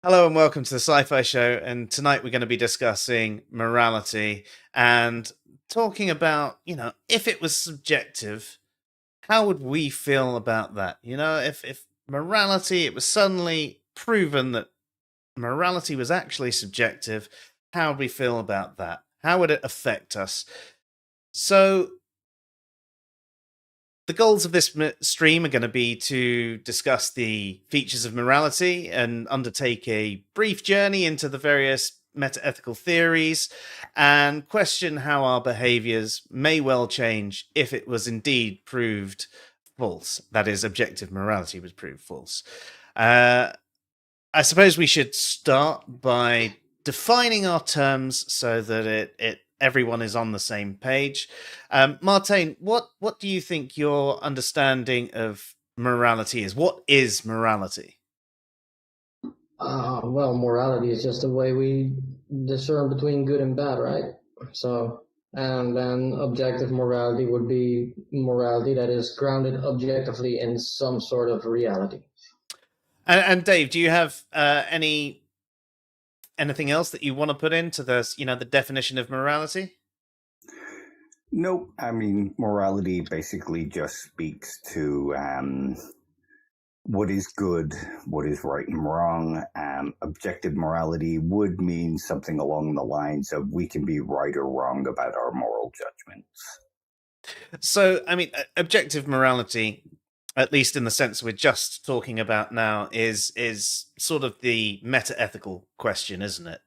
Hello and welcome to the Sci-Fi Show. And tonight we're going to be discussing morality and talking about, if it was subjective, how would we feel about that? If morality, it was suddenly proven that morality was actually subjective, how would we feel about that? How would it affect us? So the goals of this stream are going to be to discuss the features of morality and undertake a brief journey into the various metaethical theories and question how our behaviors may well change if it was indeed proved false. That is, objective morality was proved false. I suppose we should start by defining our terms so that it everyone is on the same page. Martin, what do you think your understanding of morality is? What is morality? Well, morality is just the way we discern between good and bad, right? So, and then objective morality would be morality that is grounded objectively in some sort of reality. And Dave, do you have anything else that you want to put into the definition of morality? Nope. I mean, morality basically just speaks to what is good, what is right and wrong. Objective morality would mean something along the lines of we can be right or wrong about our moral judgments. So, I mean, objective morality, at least in the sense we're just talking about now, is sort of the meta-ethical question, isn't it?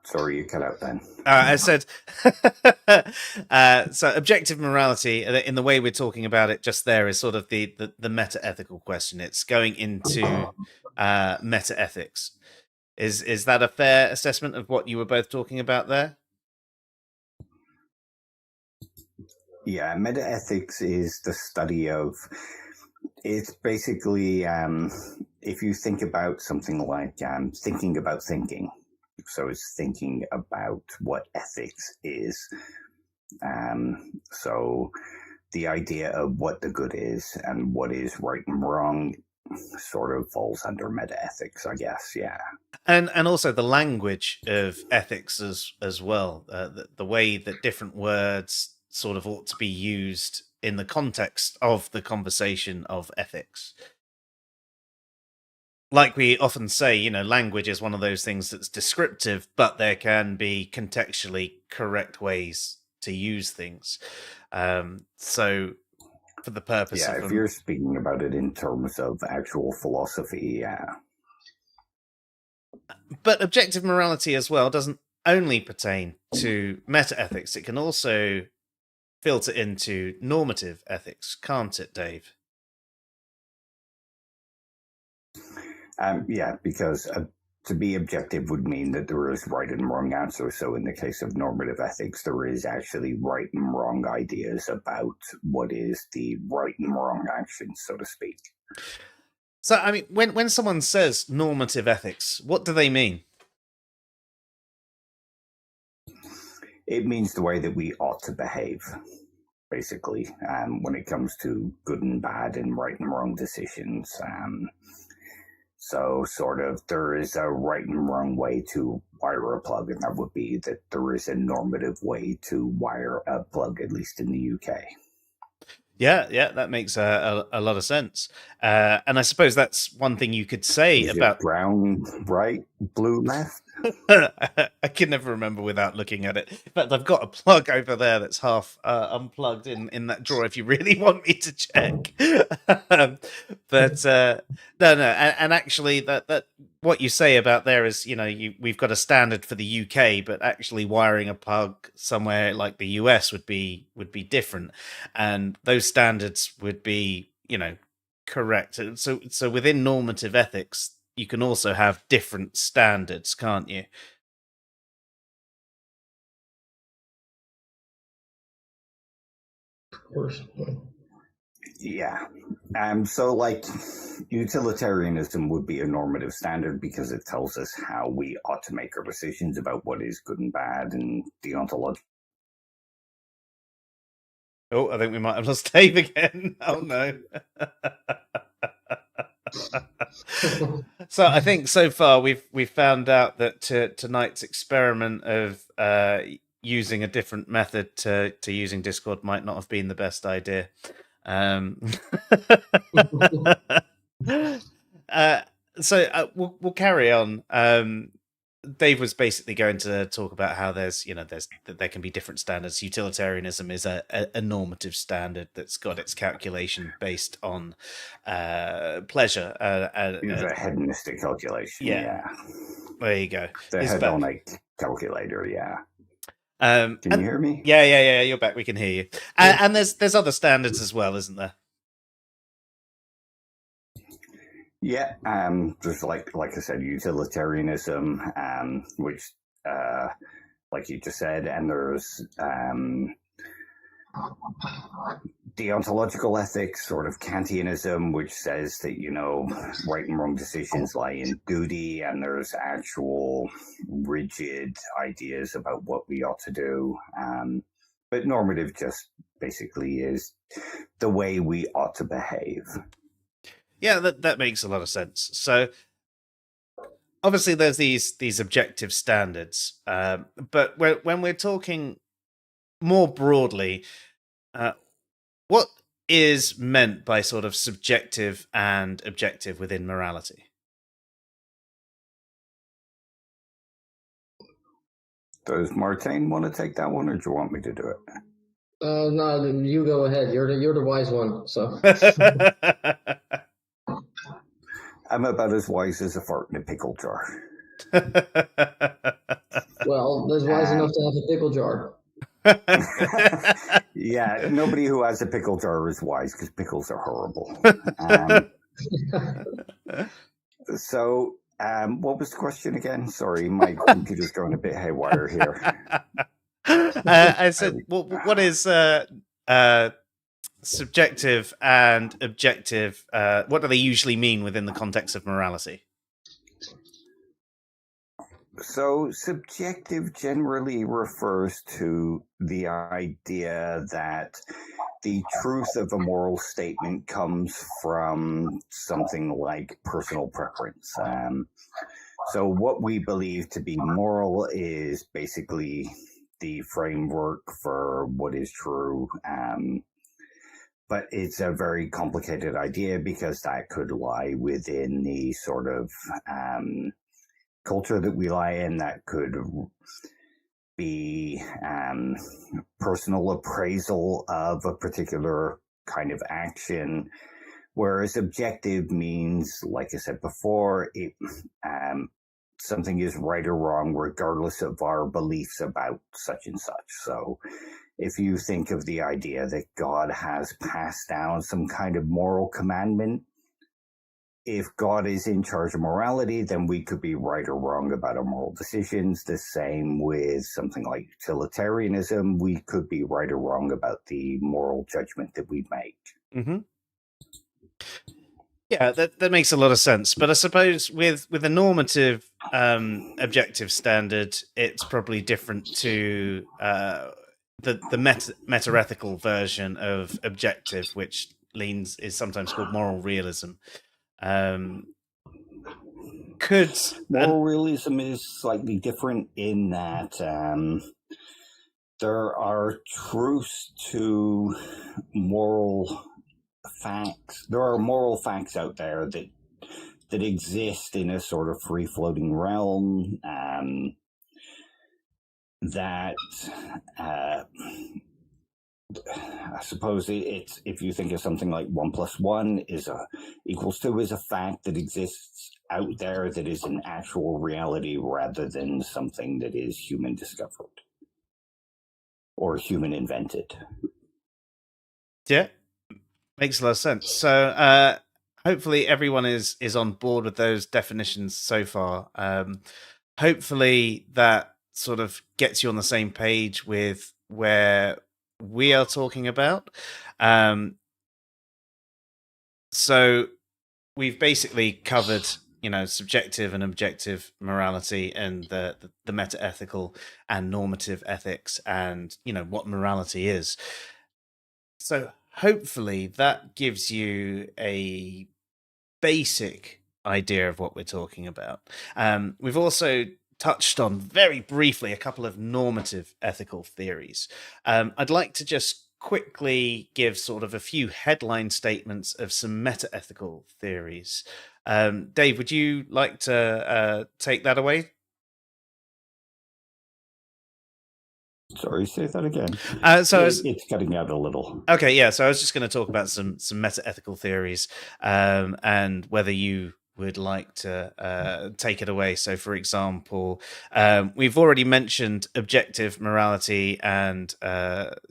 Sorry, you cut out then. I said, so objective morality, in the way we're talking about it just there, is sort of the meta-ethical question. It's going into meta-ethics. Is that a fair assessment of what you were both talking about there? Yeah, metaethics is the study of. It's basically if you think about something like thinking about thinking. So it's thinking about what ethics is. So the idea of what the good is and what is right and wrong sort of falls under metaethics, I guess. Yeah. And also the language of ethics as well, the way that different words sort of ought to be used in the context of the conversation of ethics. Like we often say, language is one of those things that's descriptive, but there can be contextually correct ways to use things. So for the purpose yeah, of if you're speaking about it in terms of actual philosophy, yeah. But objective morality as well doesn't only pertain to meta-ethics. It can also filter into normative ethics, can't it, Dave? Yeah, because to be objective would mean that there is right and wrong answers. So in the case of normative ethics, there is actually right and wrong ideas about what is the right and wrong action, so to speak. So, I mean, when someone says normative ethics, what do they mean? It means the way that we ought to behave, basically, when it comes to good and bad and right and wrong decisions. So, sort of, there is a right and wrong way to wire a plug, and that would be that there is a normative way to wire a plug, at least in the UK. Yeah, that makes a lot of sense. And I suppose that's one thing you could say Is about it brown right, blue left? I can never remember without looking at it. In fact, I've got a plug over there that's half unplugged in that drawer if you really want me to check. But no, and actually, that what you say about there is, we've got a standard for the UK, but actually wiring a plug somewhere like the US would be different, and those standards would be, correct. So within normative ethics, you can also have different standards, can't you? Of course. Yeah. So, like, utilitarianism would be a normative standard because it tells us how we ought to make our decisions about what is good and bad and deontological. Oh, I think we might have lost Dave again. Oh no. So I think so far we've found out that tonight's experiment of using a different method to using Discord might not have been the best idea. We'll carry on. Dave was basically going to talk about how there can be different standards. Utilitarianism is a normative standard that's got its calculation based on pleasure. It's a hedonistic calculation. Yeah. There you go. The hedonic calculator. Yeah. Can you hear me? Yeah. You're back. We can hear you. And there's other standards as well, isn't there? Yeah, there's like I said, utilitarianism, which, like you just said, and there's deontological ethics, sort of Kantianism, which says that right and wrong decisions lie in duty, and there's actual rigid ideas about what we ought to do. But normative just basically is the way we ought to behave. Yeah, that makes a lot of sense. So obviously there's these objective standards, but when we're talking more broadly, what is meant by sort of subjective and objective within morality? Does Martin want to take that one, or do you want me to do it? No, you go ahead. You're the wise one. So I'm about as wise as a fart in a pickle jar. Well, that's wise enough to have a pickle jar. Yeah, nobody who has a pickle jar is wise because pickles are horrible. So, what was the question again? Sorry, my computer's going a bit haywire here. I said, what is subjective and objective? What do they usually mean within the context of morality? So, subjective generally refers to the idea that the truth of a moral statement comes from something like personal preference. So what we believe to be moral is basically the framework for what is true. But it's a very complicated idea because that could lie within the sort of culture that we lie in. That could be personal appraisal of a particular kind of action, whereas objective means, like I said before, something is right or wrong regardless of our beliefs about such and such. So if you think of the idea that God has passed down some kind of moral commandment, if God is in charge of morality, then we could be right or wrong about our moral decisions. The same with something like utilitarianism. We could be right or wrong about the moral judgment that we make. Mm-hmm. Yeah, that makes a lot of sense. But I suppose with a normative objective standard, it's probably different to the metaethical version of objective, which is sometimes called moral realism. Moral realism is slightly different in that there are truths to moral facts. There are moral facts out there that exist in a sort of free-floating realm that I suppose it's, if you think of something like 1 + 1 equals 2 is a fact that exists out there that is an actual reality rather than something that is human discovered or human invented. Yeah, makes a lot of sense. So hopefully everyone is on board with those definitions so far. Hopefully that sort of gets you on the same page with where we are talking about. So we've basically covered, subjective and objective morality and the metaethical and normative ethics and, what morality is. So hopefully that gives you a basic idea of what we're talking about. We've also touched on very briefly a couple of normative ethical theories. I'd like to just quickly give sort of a few headline statements of some meta-ethical theories. Dave, would you like to take that away? Sorry, say that again. It's cutting out a little. Okay, yeah. So I was just going to talk about some meta-ethical theories, and whether you would like to take it away. So, for example, we've already mentioned objective morality and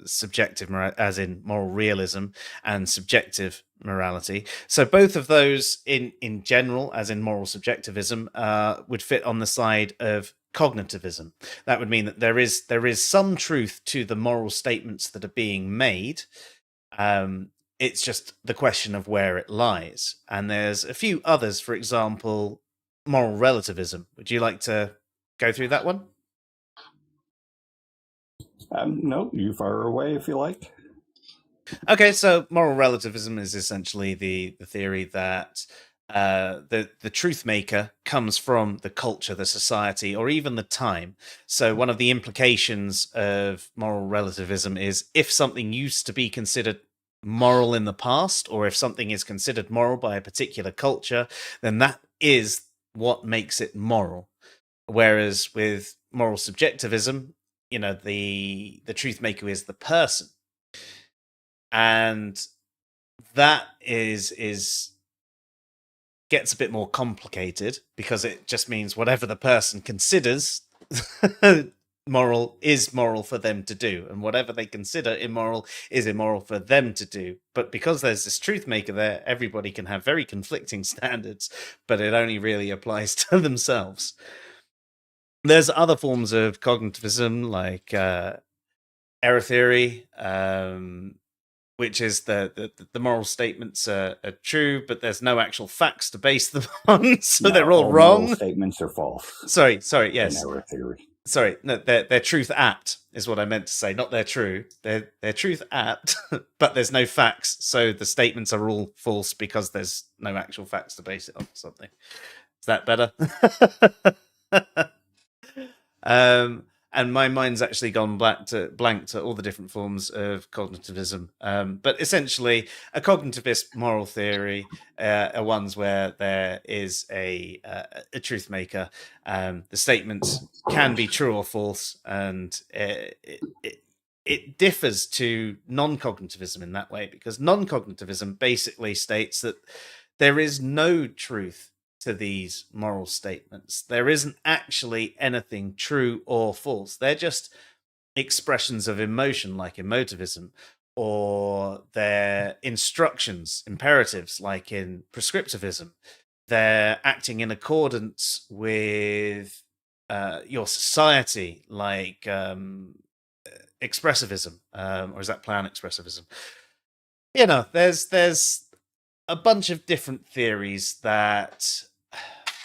subjective morality, as in moral realism, and subjective morality. So, both of those, in general, as in moral subjectivism, would fit on the side of cognitivism. That would mean that there is some truth to the moral statements that are being made. It's just the question of where it lies. And there's a few others, for example, moral relativism. Would you like to go through that one? No, you fire away if you like. Okay, so moral relativism is essentially the theory that the truth maker comes from the culture, the society, or even the time. So one of the implications of moral relativism is if something used to be considered moral in the past, or if something is considered moral by a particular culture, then that is what makes it moral. Whereas with moral subjectivism, the truth maker is the person, and that is gets a bit more complicated because it just means whatever the person considers moral is moral for them to do, and whatever they consider immoral is immoral for them to do. But because there's this truth maker there, everybody can have very conflicting standards, but it only really applies to themselves. There's other forms of cognitivism like error theory, which is the moral statements are true, but there's no actual facts to base them on, so they're all wrong. Moral statements are false. Sorry, yes. In error theory. Sorry, no, they're truth apt is what I meant to say, not they're true. They're truth apt, but there's no facts, so the statements are all false because there's no actual facts to base it on something. Is that better? And my mind's actually gone blank to all the different forms of cognitivism. But essentially, a cognitivist moral theory are ones where there is a truth maker. The statements can be true or false, and it differs to non-cognitivism in that way, because non-cognitivism basically states that there is no truth to these moral statements. There isn't actually anything true or false. They're just expressions of emotion, like emotivism, or they're instructions, imperatives, like in prescriptivism. They're acting in accordance with your society, like expressivism, or is that plan expressivism? There's a bunch of different theories that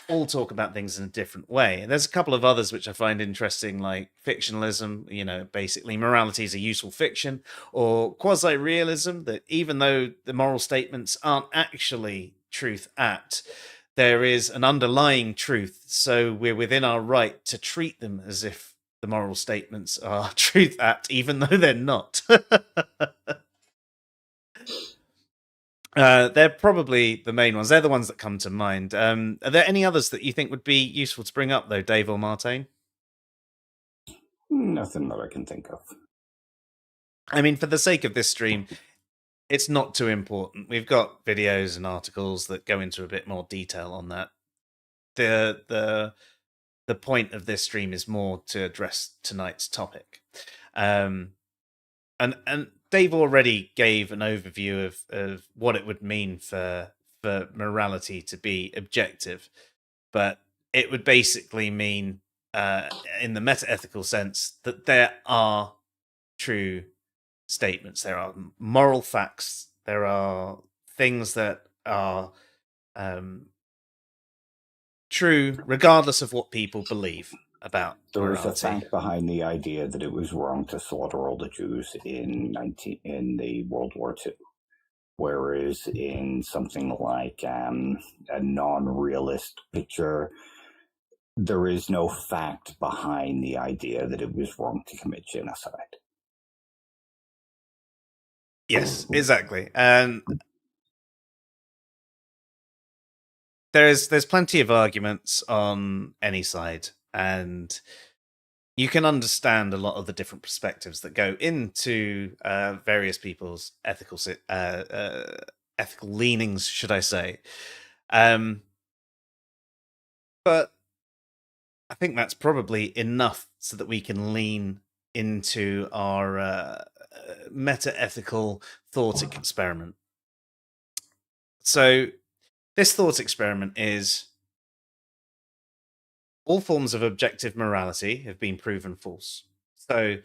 all talk about things in a different way. And there's a couple of others which I find interesting, like fictionalism, basically morality is a useful fiction, or quasi-realism, that even though the moral statements aren't actually truth apt, there is an underlying truth, so we're within our right to treat them as if the moral statements are truth apt, even though they're not. They're probably the main ones. They're the ones that come to mind. Are there any others that you think would be useful to bring up, though, Dave or Martijn? Nothing that I can think of. I mean, for the sake of this stream, it's not too important. We've got videos and articles that go into a bit more detail on that. The point of this stream is more to address tonight's topic. And Dave already gave an overview of what it would mean for morality to be objective, but it would basically mean, in the meta-ethical sense, that there are true statements, there are moral facts, there are things that are true regardless of what people believe. about There is a morality. fact behind the idea that it was wrong to slaughter all the Jews in the World War II, whereas in something like a non-realist picture, there is no fact behind the idea that it was wrong to commit genocide. Yes, exactly. And there's plenty of arguments on any side, and you can understand a lot of the different perspectives that go into various people's ethical leanings, should I say. But I think that's probably enough so that we can lean into our meta-ethical thought experiment. So this thought experiment is: all forms of objective morality have been proven false. So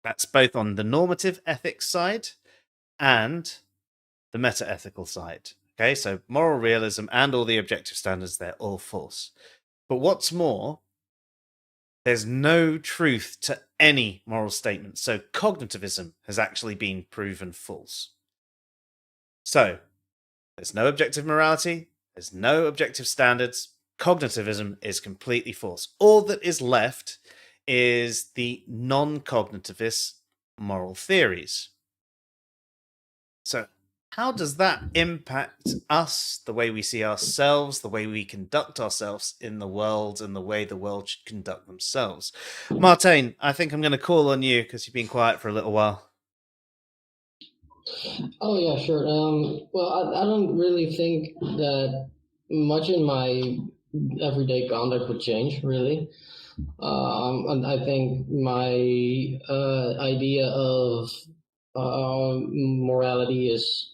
that's both on the normative ethics side and the meta-ethical side. Okay, so moral realism and all the objective standards, they're all false. But what's more, there's no truth to any moral statement. So cognitivism has actually been proven false. So there's no objective morality, there's no objective standards. Cognitivism is completely false. All that is left is the non-cognitivist moral theories. So how does that impact us, the way we see ourselves, the way we conduct ourselves in the world, and the way the world should conduct themselves? Martijn, I think I'm going to call on you because you've been quiet for a little while. Oh yeah, sure. Well, I don't really think that much in my everyday conduct would change, really. And I think my idea of morality is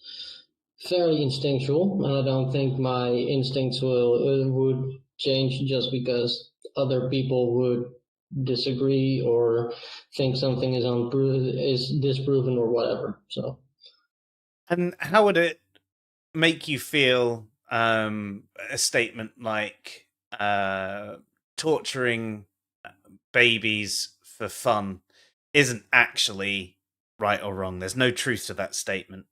fairly instinctual, and I don't think my instincts would change just because other people would disagree or think something is disproven or whatever. So. And how would it make you feel, a statement like torturing babies for fun isn't actually right or wrong? There's no truth to that statement.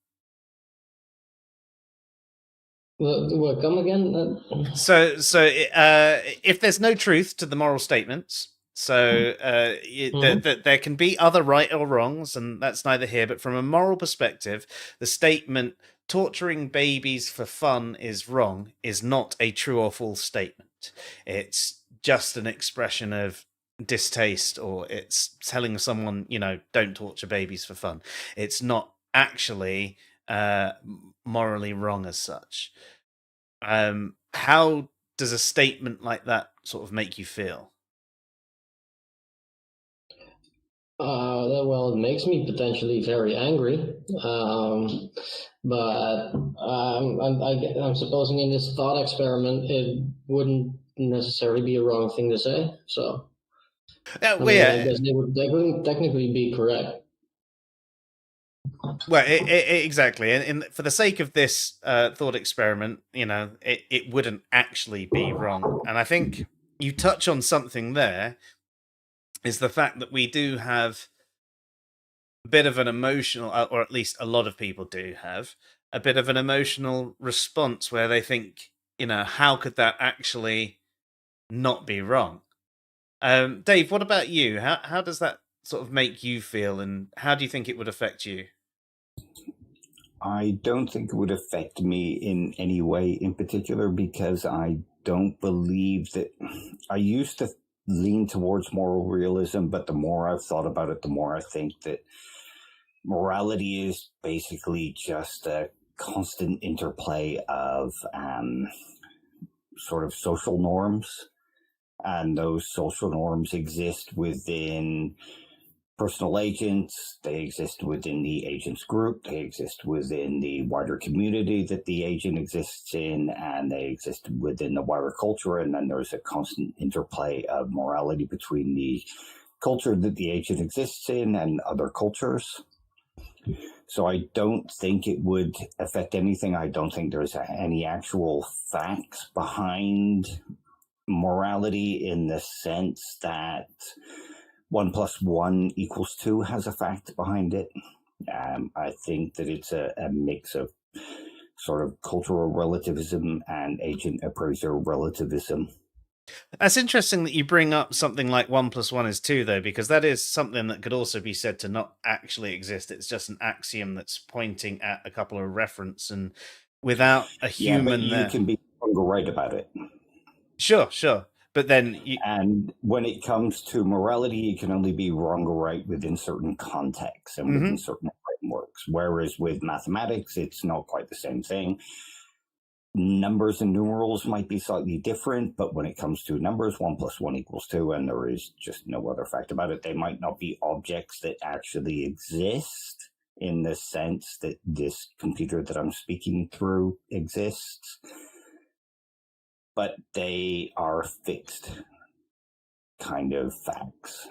What, come again? So if there's no truth to the moral statements, so there can be other right or wrongs, and that's neither here. But from a moral perspective, the statement "torturing babies for fun is wrong" is not a true or false statement. It's just an expression of distaste, or it's telling someone, don't torture babies for fun. It's not actually morally wrong as such. How does a statement like that sort of make you feel? Well, it makes me potentially very angry. But I'm supposing in this thought experiment, it wouldn't necessarily be a wrong thing to say. So, I guess they would technically be correct. Well, exactly, and for the sake of this thought experiment, it wouldn't actually be wrong. And I think you touch on something there, is the fact that we do have a bit of an emotional, or at least a lot of people do have a bit of an emotional response where they think, how could that actually not be wrong? Dave, what about you? How does that sort of make you feel, and how do you think it would affect you? I don't think it would affect me in any way in particular, because I don't believe that. I used to lean towards moral realism, but the more I've thought about it, the more I think that morality is basically just a constant interplay of sort of social norms, and those social norms exist within personal agents, they exist within the agent's group, they exist within the wider community that the agent exists in, and they exist within the wider culture. And then there's a constant interplay of morality between the culture that the agent exists in and other cultures. So I don't think it would affect anything. I don't think there's any actual facts behind morality in the sense that 1 + 1 = 2 has a fact behind it. I think that it's a mix of sort of cultural relativism and agent appraiser relativism. That's interesting that you bring up something like 1 + 1 is 2, though, because that is something that could also be said to not actually exist. It's just an axiom that's pointing at a couple of reference, and without a Yeah, but human you there. can be wrong or right about it. Sure. But then And when it comes to morality, you can only be wrong or right within certain contexts and within certain frameworks. Whereas with mathematics, it's not quite the same thing. Numbers and numerals might be slightly different, but when it comes to numbers, 1 + 1 = 2, and there is just no other fact about it. They might not be objects that actually exist in the sense that this computer that I'm speaking through exists, but they are fixed kind of facts.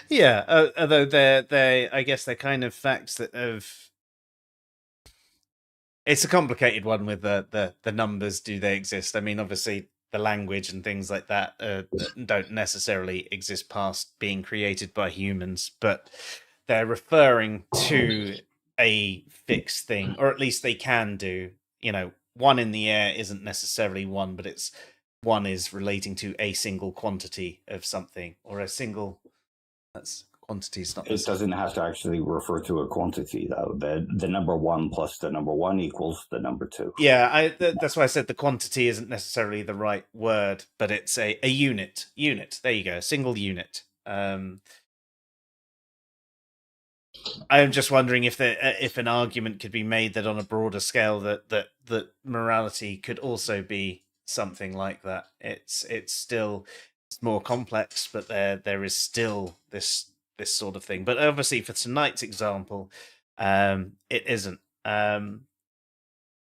Yeah, although I guess they're kind of facts that have. It's a complicated one with the numbers. Do they exist? I mean, obviously, the language and things like that don't necessarily exist past being created by humans, but they're referring to a fixed thing, or at least they can do. One in the air isn't necessarily one, but it's one is relating to a single quantity of something, or a single. That's quantity is not. It doesn't have to actually refer to a quantity, though. The number 1 plus the number 1 equals the number 2. Yeah, that's why I said the quantity isn't necessarily the right word, but it's a unit. Unit. There you go. A single unit. I'm just wondering if an argument could be made that on a broader scale that morality could also be something like that. It's still more complex, but there is still this sort of thing. But obviously, for tonight's example, it isn't. And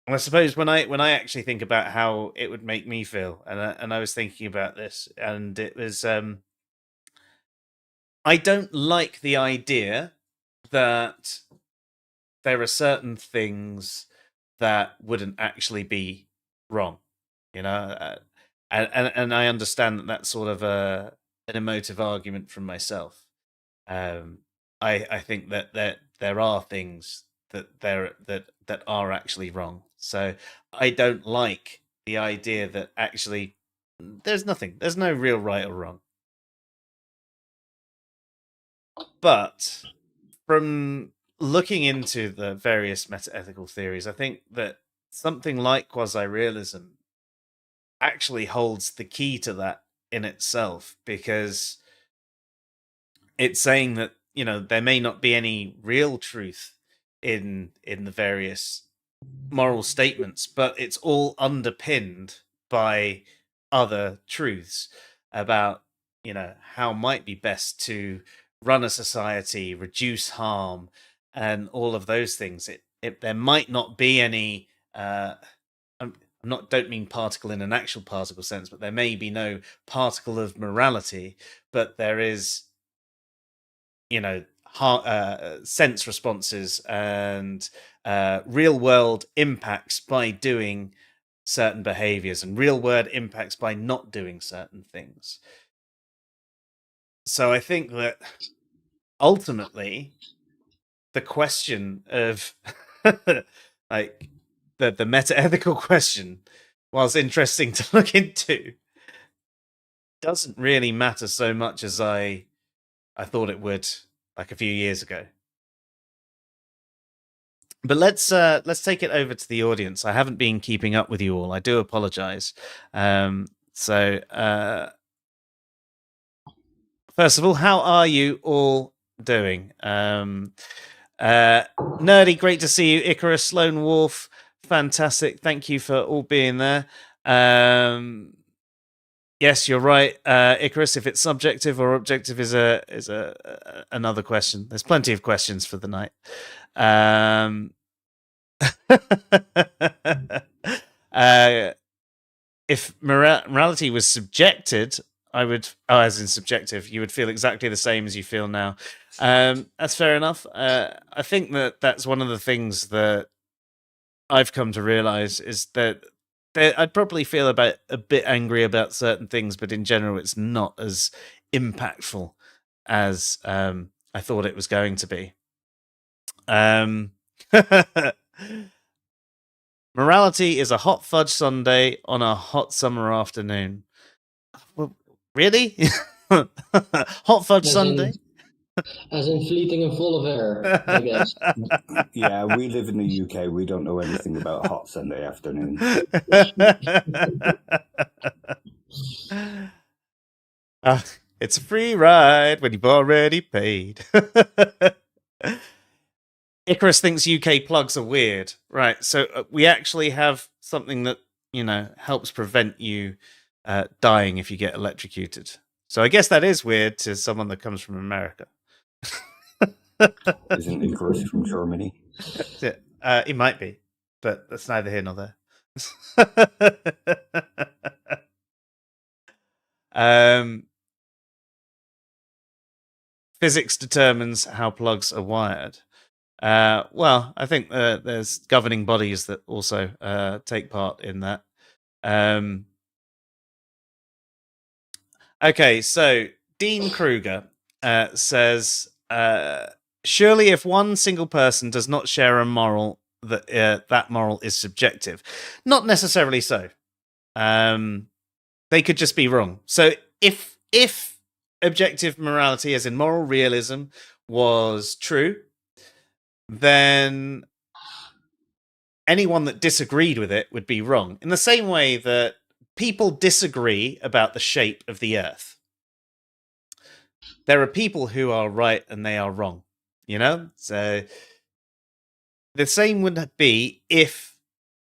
I suppose when I actually think about how it would make me feel, and I was thinking about this, and it was I don't like the idea that there are certain things that wouldn't actually be wrong, and I understand that that's sort of an emotive argument from myself. I think that there are things that are actually wrong. So I don't like the idea that actually there's no real right or wrong. But from looking into the various metaethical theories, I think that something like quasi-realism actually holds the key to that in itself, because it's saying that there may not be any real truth in the various moral statements, but it's all underpinned by other truths about how might be best to run a society, reduce harm, and all of those things. There might not be any. Don't mean particle in an actual particle sense, but there may be no particle of morality, but there is sense responses and real world impacts by doing certain behaviors and real world impacts by not doing certain things. So I think that ultimately the question of like the metaethical question, whilst interesting to look into, doesn't really matter so much as I thought it would like a few years ago. But let's take it over to the audience. I haven't been keeping up with you all. I do apologize. So first of all, how are you all doing? Nerdy, great to see you. Icarus, Lone Wolf, fantastic. Thank you for all being there. Yes, you're right, Icarus. If it's subjective or objective is another question. There's plenty of questions for the night. If morality was subjected, I would, as in subjective, you would feel exactly the same as you feel now. That's fair enough. I think that's one of the things that I've come to realize is that I'd probably feel a bit angry about certain things, but in general, it's not as impactful as I thought it was going to be. Morality is a hot fudge sundae on a hot summer afternoon. Well, really? Hot fudge sundae? As in fleeting and full of air, I guess. Yeah, we live in the UK. We don't know anything about hot Sunday afternoon. It's a free ride when you've already paid. Icarus thinks UK plugs are weird. Right, so we actually have something that, helps prevent you dying if you get electrocuted. So I guess that is weird to someone that comes from America. Isn't Icarus from Germany? He might be, but that's neither here nor there. Physics determines how plugs are wired. Well, I think there's governing bodies that also take part in that. Okay, so Dean Kruger says, surely if one single person does not share a moral, that moral is subjective. Not necessarily so. They could just be wrong. So if objective morality, as in moral realism, was true, then anyone that disagreed with it would be wrong. In the same way that people disagree about the shape of the Earth. There are people who are right and they are wrong, So the same would be if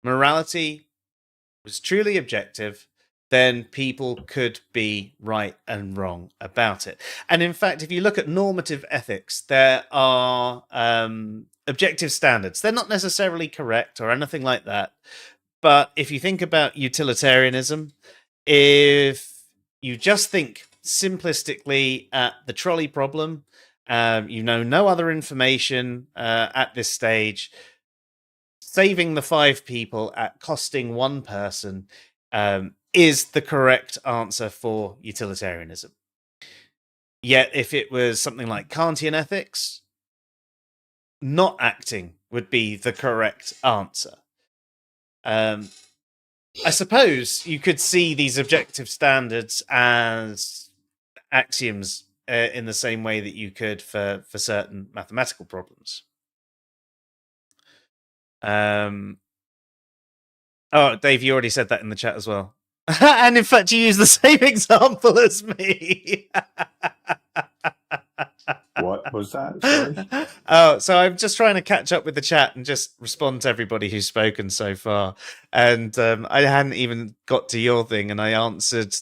morality was truly objective, then people could be right and wrong about it. And in fact, if you look at normative ethics, there are objective standards. They're not necessarily correct or anything like that. But if you think about utilitarianism, if you just think simplistically at the trolley problem, no other information at this stage, saving the 5 people at costing 1 person is the correct answer for utilitarianism. Yet if it was something like Kantian ethics, not acting would be the correct answer. I suppose you could see these objective standards as axioms in the same way that you could for certain mathematical problems. Oh, Dave, you already said that in the chat as well. And in fact, you used the same example as me. What was that? Sorry. Oh, so I'm just trying to catch up with the chat and just respond to everybody who's spoken so far. And I hadn't even got to your thing, and I answered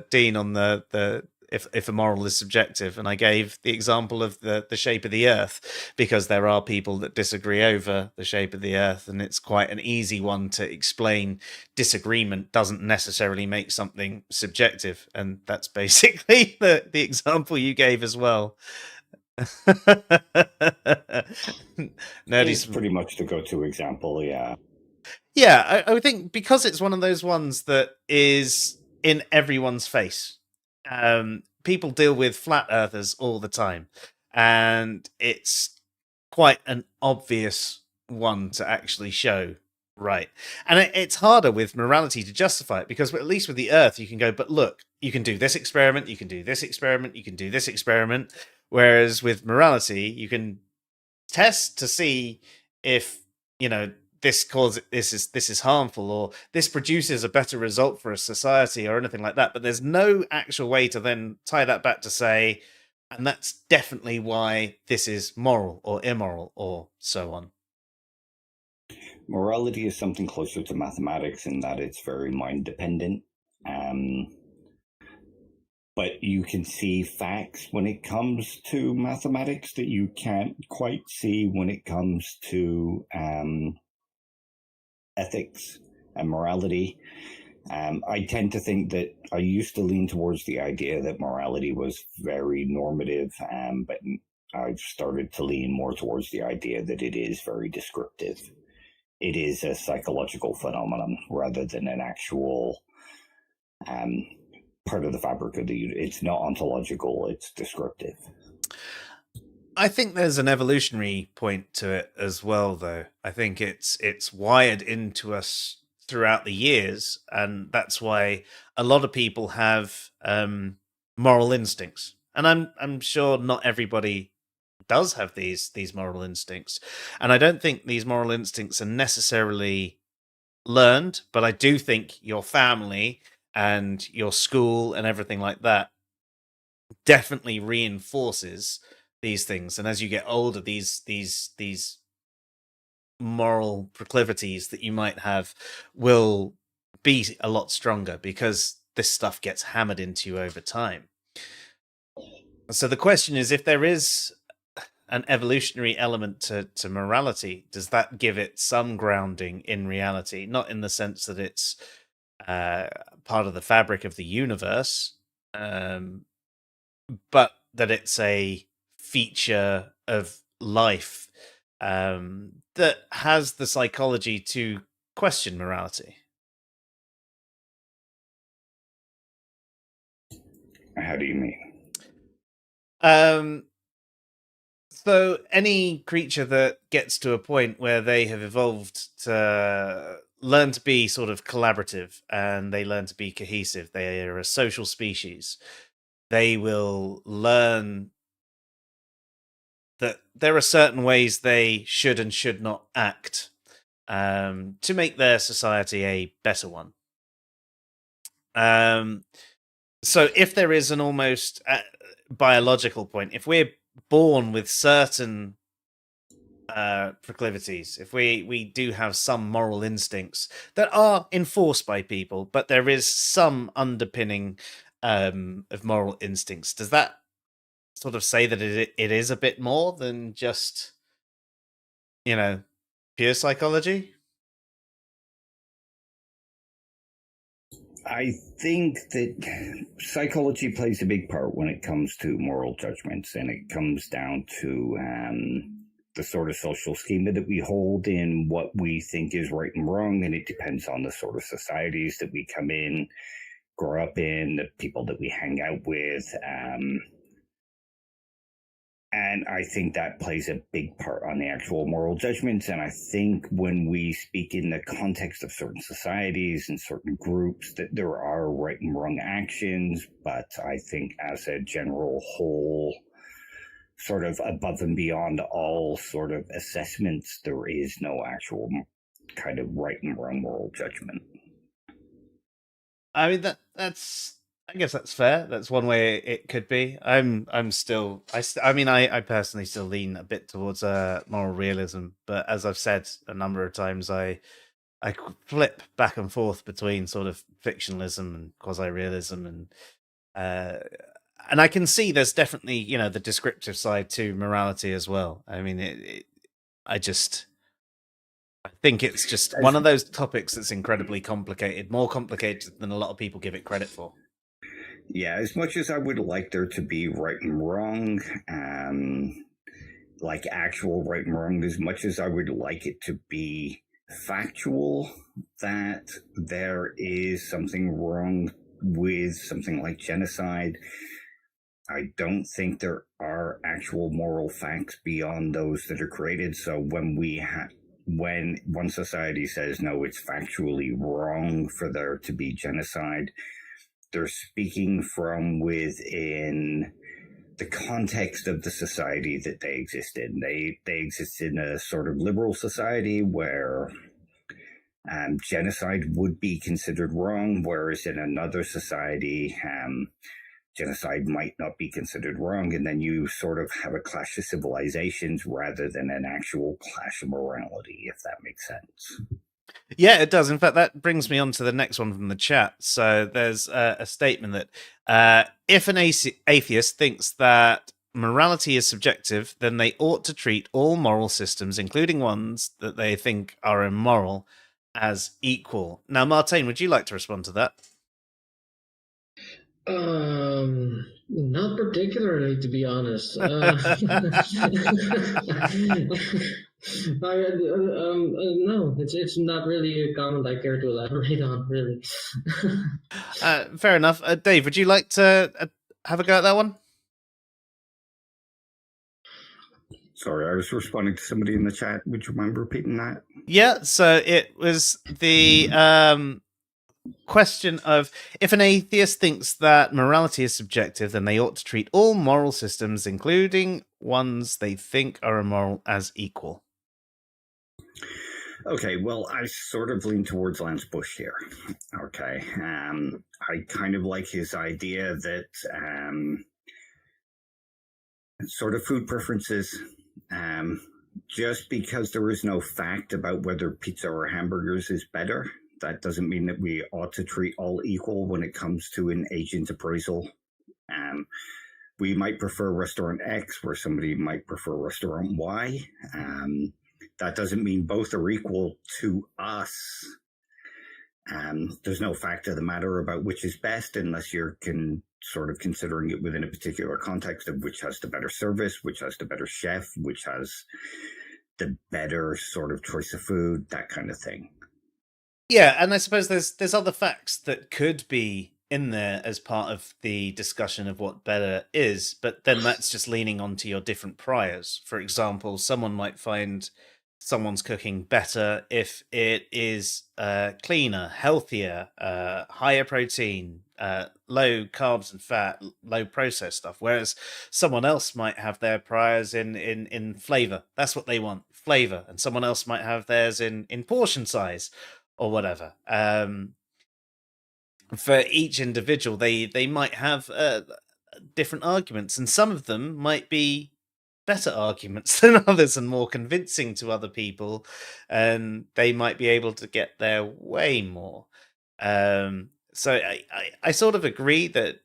Dean on the if a moral is subjective, and I gave the example of the shape of the Earth, because there are people that disagree over the shape of the Earth, and it's quite an easy one to explain. Disagreement doesn't necessarily make something subjective, and that's basically the example you gave as well. It's pretty much the go-to example, yeah. Yeah, I think because it's one of those ones that is in everyone's face. People deal with flat earthers all the time, and it's quite an obvious one to actually show right. And it's harder with morality to justify it, because at least with the Earth you can go, but look, you can do this experiment, you can do this experiment, you can do this experiment. Whereas with morality, you can test to see if this is harmful, or this produces a better result for a society, or anything like that. But there's no actual way to then tie that back to say, and that's definitely why this is moral or immoral or so on. Morality is something closer to mathematics in that it's very mind dependent. But you can see facts when it comes to mathematics that you can't quite see when it comes to ethics and morality. I tend to think that I used to lean towards the idea that morality was very normative, but I've started to lean more towards the idea that it is very descriptive. it is a psychological phenomenon rather than an actual part of the fabric of the unit. It's not ontological, it's descriptive. I think there's an evolutionary point to it as well, though. I think it's wired into us throughout the years, and that's why a lot of people have moral instincts. And I'm sure not everybody does have these moral instincts, and I don't think these moral instincts are necessarily learned, but I do think your family and your school and everything like that definitely reinforces these things. And as you get older, these moral proclivities that you might have will be a lot stronger because this stuff gets hammered into you over time. So the question is, if there is an evolutionary element to morality, does that give it some grounding in reality? Not in the sense that it's part of the fabric of the universe, but that it's a feature of life that has the psychology to question morality. How do you mean? So any creature that gets to a point where they have evolved to learn to be sort of collaborative and they learn to be cohesive, they are a social species, they will learn that there are certain ways they should and should not act to make their society a better one. So if there is an almost biological point, if we're born with certain proclivities, if we do have some moral instincts that are enforced by people, but there is some underpinning of moral instincts, does that sort of say that it is a bit more than just, pure psychology? I think that psychology plays a big part when it comes to moral judgments, and it comes down to the sort of social schema that we hold in what we think is right and wrong, and it depends on the sort of societies that we come in, grow up in, the people that we hang out with. And I think that plays a big part on the actual moral judgments. And I think when we speak in the context of certain societies and certain groups, that there are right and wrong actions. But I think as a general whole, sort of above and beyond all sort of assessments, there is no actual kind of right and wrong moral judgment. I mean I guess that's fair. That's one way it could be. I'm still I mean I personally still lean a bit towards moral realism, but as I've said a number of times, I flip back and forth between sort of fictionalism and quasi-realism, and I can see there's definitely the descriptive side to morality as well. I mean I think it's just one of those topics that's incredibly complicated, more complicated than a lot of people give it credit for. Yeah, as much as I would like there to be right and wrong, like actual right and wrong, as much as I would like it to be factual that there is something wrong with something like genocide, I don't think there are actual moral facts beyond those that are created. So when one society says no, it's factually wrong for there to be genocide, they're speaking from within the context of the society that they exist in. They exist in a sort of liberal society where genocide would be considered wrong, whereas in another society, genocide might not be considered wrong. And then you sort of have a clash of civilizations rather than an actual clash of morality, if that makes sense. Yeah, it does. In fact, that brings me on to the next one from the chat. So there's a statement that if an atheist thinks that morality is subjective, then they ought to treat all moral systems, including ones that they think are immoral, as equal. Now, Martine, would you like to respond to that? Not particularly, to be honest. No, it's not really a comment I care to elaborate on, really. Fair enough. Dave, would you like to have a go at that one? Sorry, I was responding to somebody in the chat. Would you mind repeating that? Yeah, so it was the question of, if an atheist thinks that morality is subjective, then they ought to treat all moral systems, including ones they think are immoral, as equal. Okay, well, I sort of lean towards Lance Bush here. Okay, I kind of like his idea that sort of food preferences, just because there is no fact about whether pizza or hamburgers is better, that doesn't mean that we ought to treat all equal when it comes to an agent appraisal. We might prefer restaurant X where somebody might prefer restaurant Y. That doesn't mean both are equal to us. There's no fact of the matter about which is best unless you're sort of considering it within a particular context of which has the better service, which has the better chef, which has the better sort of choice of food, that kind of thing. Yeah, and I suppose there's other facts that could be in there as part of the discussion of what better is, but then that's just leaning onto your different priors. For example, someone might find someone's cooking better if it is cleaner, healthier, higher protein, low carbs and fat, low processed stuff, whereas someone else might have their priors in flavor. That's what they want, flavor, and someone else might have theirs in portion size or whatever. For each individual, they might have different arguments, and some of them might be better arguments than others and more convincing to other people, and they might be able to get their way more. So I sort of agree that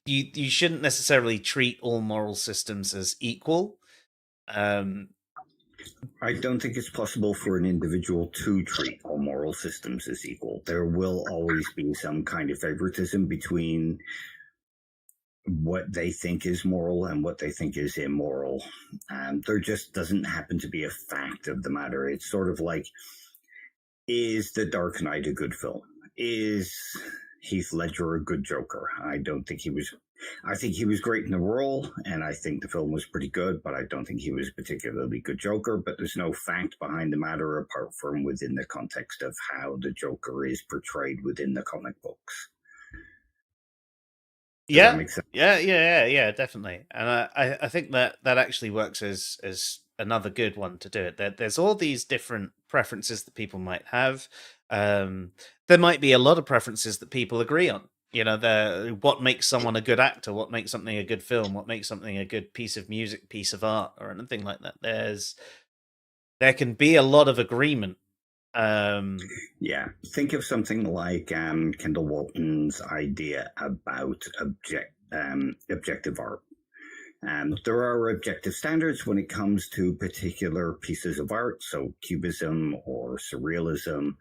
you shouldn't necessarily treat all moral systems as equal. I don't think it's possible for an individual to treat all moral systems as equal. There will always be some kind of favoritism between what they think is moral and what they think is immoral. There just doesn't happen to be a fact of the matter. It's sort of like, is The Dark Knight a good film? Is Heath Ledger a good Joker? I don't think he was. I think he was great in the role, and I think the film was pretty good, but I don't think he was a particularly good Joker. But there's no fact behind the matter apart from within the context of how the Joker is portrayed within the comic books. Does that make sense? Yeah, definitely. And I think that actually works as another good one to do it. There's all these different preferences that people might have. There might be a lot of preferences that people agree on. You know, what makes someone a good actor, what makes something a good film, what makes something a good piece of music, piece of art, or anything like that. There can be a lot of agreement. Yeah, think of something like Kendall Walton's idea about objective art. There are objective standards when it comes to particular pieces of art, so cubism or surrealism.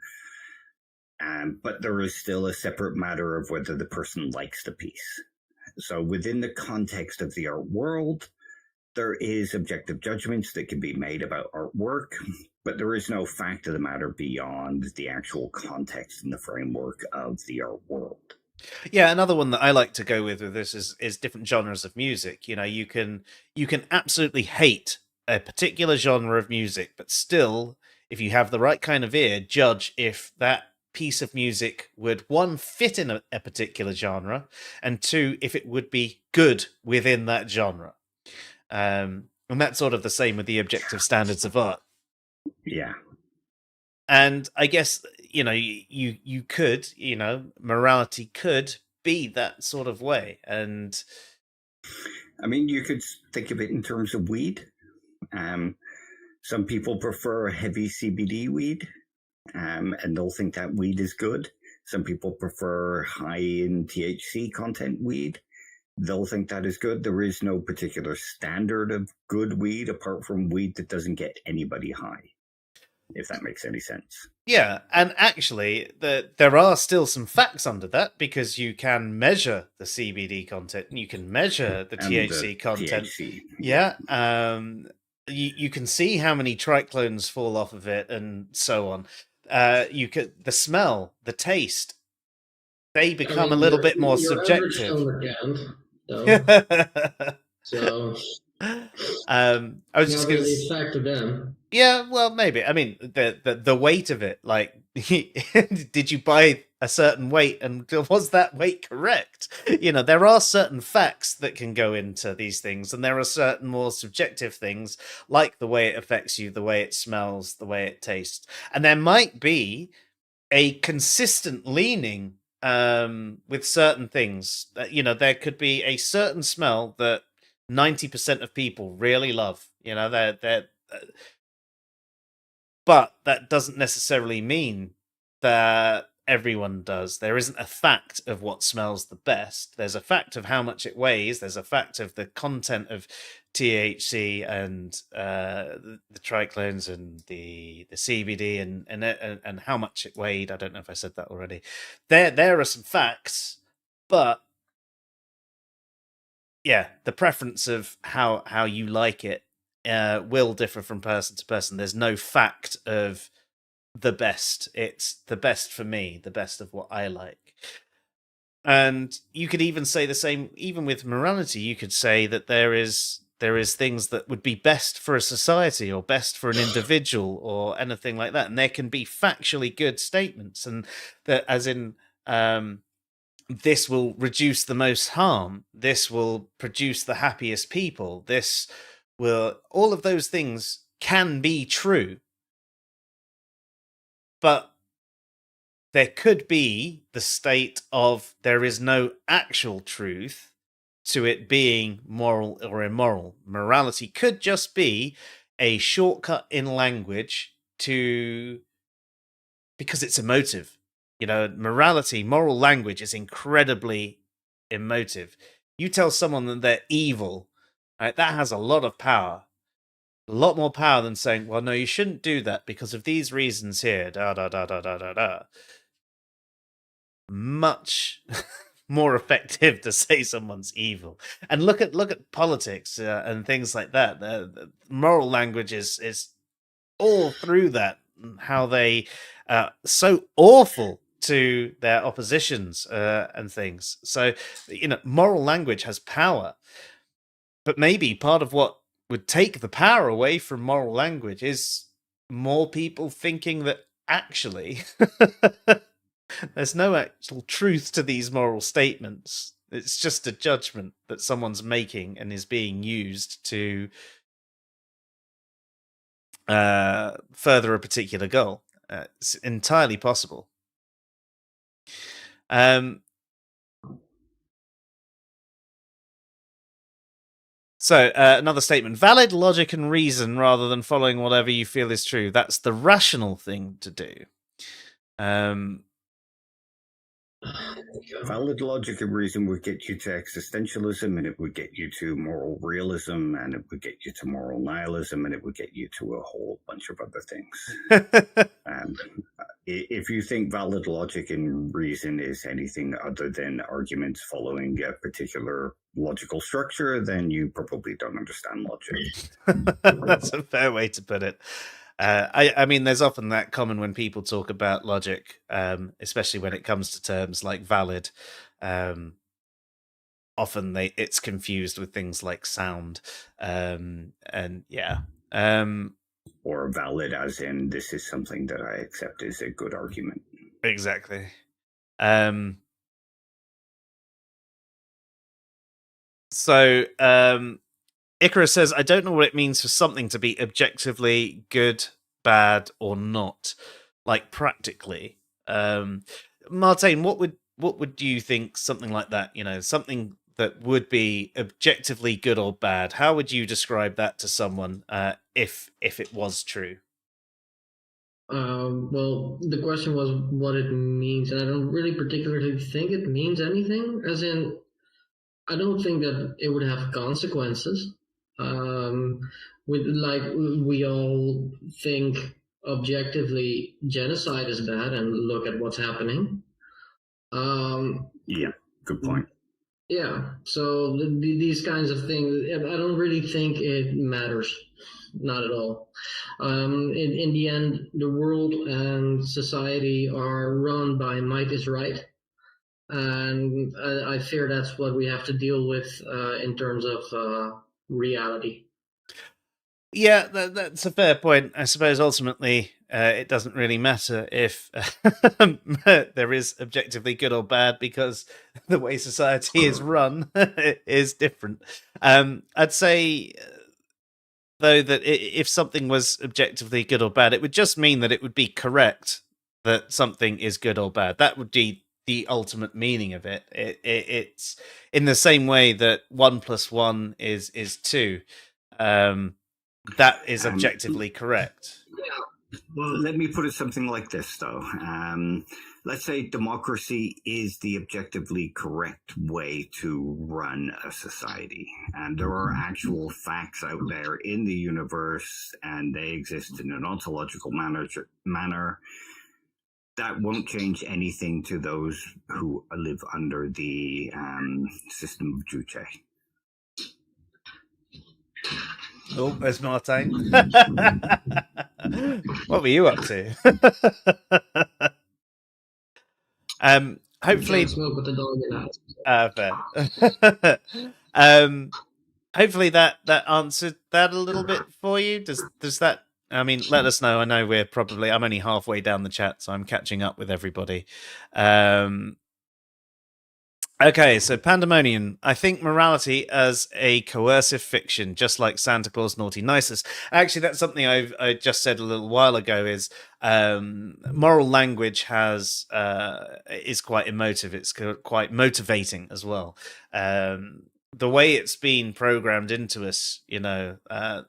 But there is still a separate matter of whether the person likes the piece. So within the context of the art world, there is objective judgments that can be made about artwork, but there is no fact of the matter beyond the actual context and the framework of the art world. Yeah, another one that I like to go with this is different genres of music. You know, you can absolutely hate a particular genre of music, but still, if you have the right kind of ear, judge if that piece of music would, one, fit in a particular genre, and two, if it would be good within that genre. And that's sort of the same with the objective standards of art. Yeah. And I guess, you know, you could, you know, morality could be that sort of way. And I mean, you could think of it in terms of weed. Some people prefer heavy CBD weed, and they'll think that weed is good. Some people prefer high in THC content weed. They'll think that is good. There is no particular standard of good weed apart from weed that doesn't get anybody high, if that makes any sense. Yeah, and actually, there are still some facts under that, because you can measure the CBD content and you can measure the THC content. THC. Yeah, you can see how many triclones fall off of it, and so on. You could the smell, the taste, they become a little bit more your average subjective. stoner can't, though. So I was just not gonna. really a fact to them. Yeah, well, maybe. I mean, the weight of it. Like, did you buy a certain weight, and was that weight correct? There are certain facts that can go into these things, and there are certain more subjective things, like the way it affects you, the way it smells, the way it tastes, and there might be a consistent leaning with certain things. There could be a certain smell that 90% of people really love. They're but that doesn't necessarily mean that everyone does. There isn't a fact of what smells the best. There's a fact of how much it weighs. There's a fact of the content of THC and the triclones and the CBD and how much it weighed. I don't know if I said that already. There are some facts, but yeah, the preference of how you like it will differ from person to person. There's no fact of the best. It's the best for me, the best of what I like. And you could even say the same, even with morality. You could say that there is things that would be best for a society or best for an individual or anything like that, and there can be factually good statements, and that, as in, this will reduce the most harm, this will produce the happiest people, this will, all of those things can be true, but there could be the state of there is no actual truth to it being moral or immoral. Morality could just be a shortcut in language to, because it's emotive. Morality, moral language is incredibly emotive. You tell someone that they're evil, right? That has a lot of power. A lot more power than saying, well, no, you shouldn't do that because of these reasons here. Da da da da da da da. Much more effective to say someone's evil. And look at politics and things like that. The moral language is all through that, how they so awful to their oppositions and things. So moral language has power, but maybe part of what would take the power away from moral language is more people thinking that actually there's no actual truth to these moral statements. It's just a judgment that someone's making and is being used to further a particular goal. It's entirely possible. So another statement: valid logic and reason rather than following whatever you feel is true. That's the rational thing to do. Valid logic and reason would get you to existentialism, and it would get you to moral realism, and it would get you to moral nihilism, and it would get you to a whole bunch of other things. If you think valid logic and reason is anything other than arguments following a particular logical structure, then you probably don't understand logic. That's a fair way to put it. I mean, there's often that common when people talk about logic, especially when it comes to terms like valid. Often it's confused with things like sound, and yeah. Or valid as in this is something that I accept is a good argument. Exactly. So Icarus says, I don't know what it means for something to be objectively good, bad, or not, like practically. Martine, what would you think something like that, something that would be objectively good or bad? How would you describe that to someone if it was true? Well, the question was what it means, and I don't really particularly think it means anything. As in, I don't think that it would have consequences. With like we all think objectively genocide is bad, and look at what's happening. Yeah, good point. Yeah. So these kinds of things, I don't really think it matters. Not at all. In the end, the world and society are run by might is right, and I fear that's what we have to deal with in terms of reality. Yeah, that's a fair point. I suppose ultimately it doesn't really matter if there is objectively good or bad because the way society is run is different. I'd say, though, that if something was objectively good or bad, it would just mean that it would be correct that something is good or bad. That would be the ultimate meaning of it. It's in the same way that 1+1 is 2. That is Um, objectively correct. well, let me put it something like this, though. Let's say democracy is the objectively correct way to run a society. And there are actual facts out there in the universe, and they exist in an ontological manner that won't change anything to those who live under the system of Juche. Oh, there's Martine. What were you up to? Can't Hopefully, smoke with the dog in the house. fair. Hopefully that answered that a little bit for you. Does that? I mean, let us know. I know I'm only halfway down the chat, so I'm catching up with everybody. Okay, so Pandemonium. I think morality as a coercive fiction, just like Santa Claus Naughty Nisus. Actually, that's something I just said a little while ago. Is moral language is quite emotive. It's quite motivating as well. The way it's been programmed into us,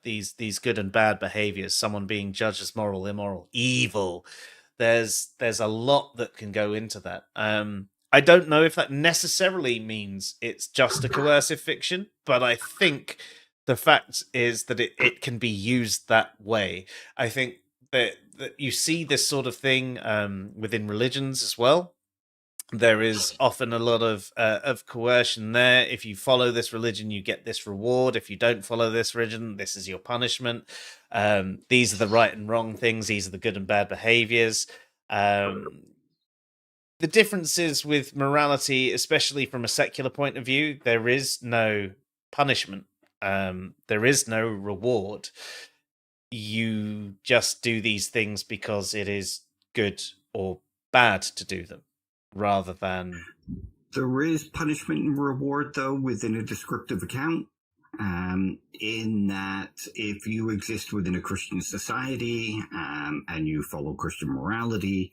these good and bad behaviors. Someone being judged as moral, immoral, evil. There's a lot that can go into that. I don't know if that necessarily means it's just a coercive fiction, but I think the fact is that it can be used that way. I think that you see this sort of thing within religions as well. There is often a lot of coercion there. If you follow this religion, you get this reward. If you don't follow this religion, this is your punishment. These are the right and wrong things. These are the good and bad behaviors. The differences with morality, especially from a secular point of view, there is no punishment. There is no reward. You just do these things because it is good or bad to do them, rather than. There is punishment and reward, though, within a descriptive account. In that, if you exist within a Christian society and you follow Christian morality,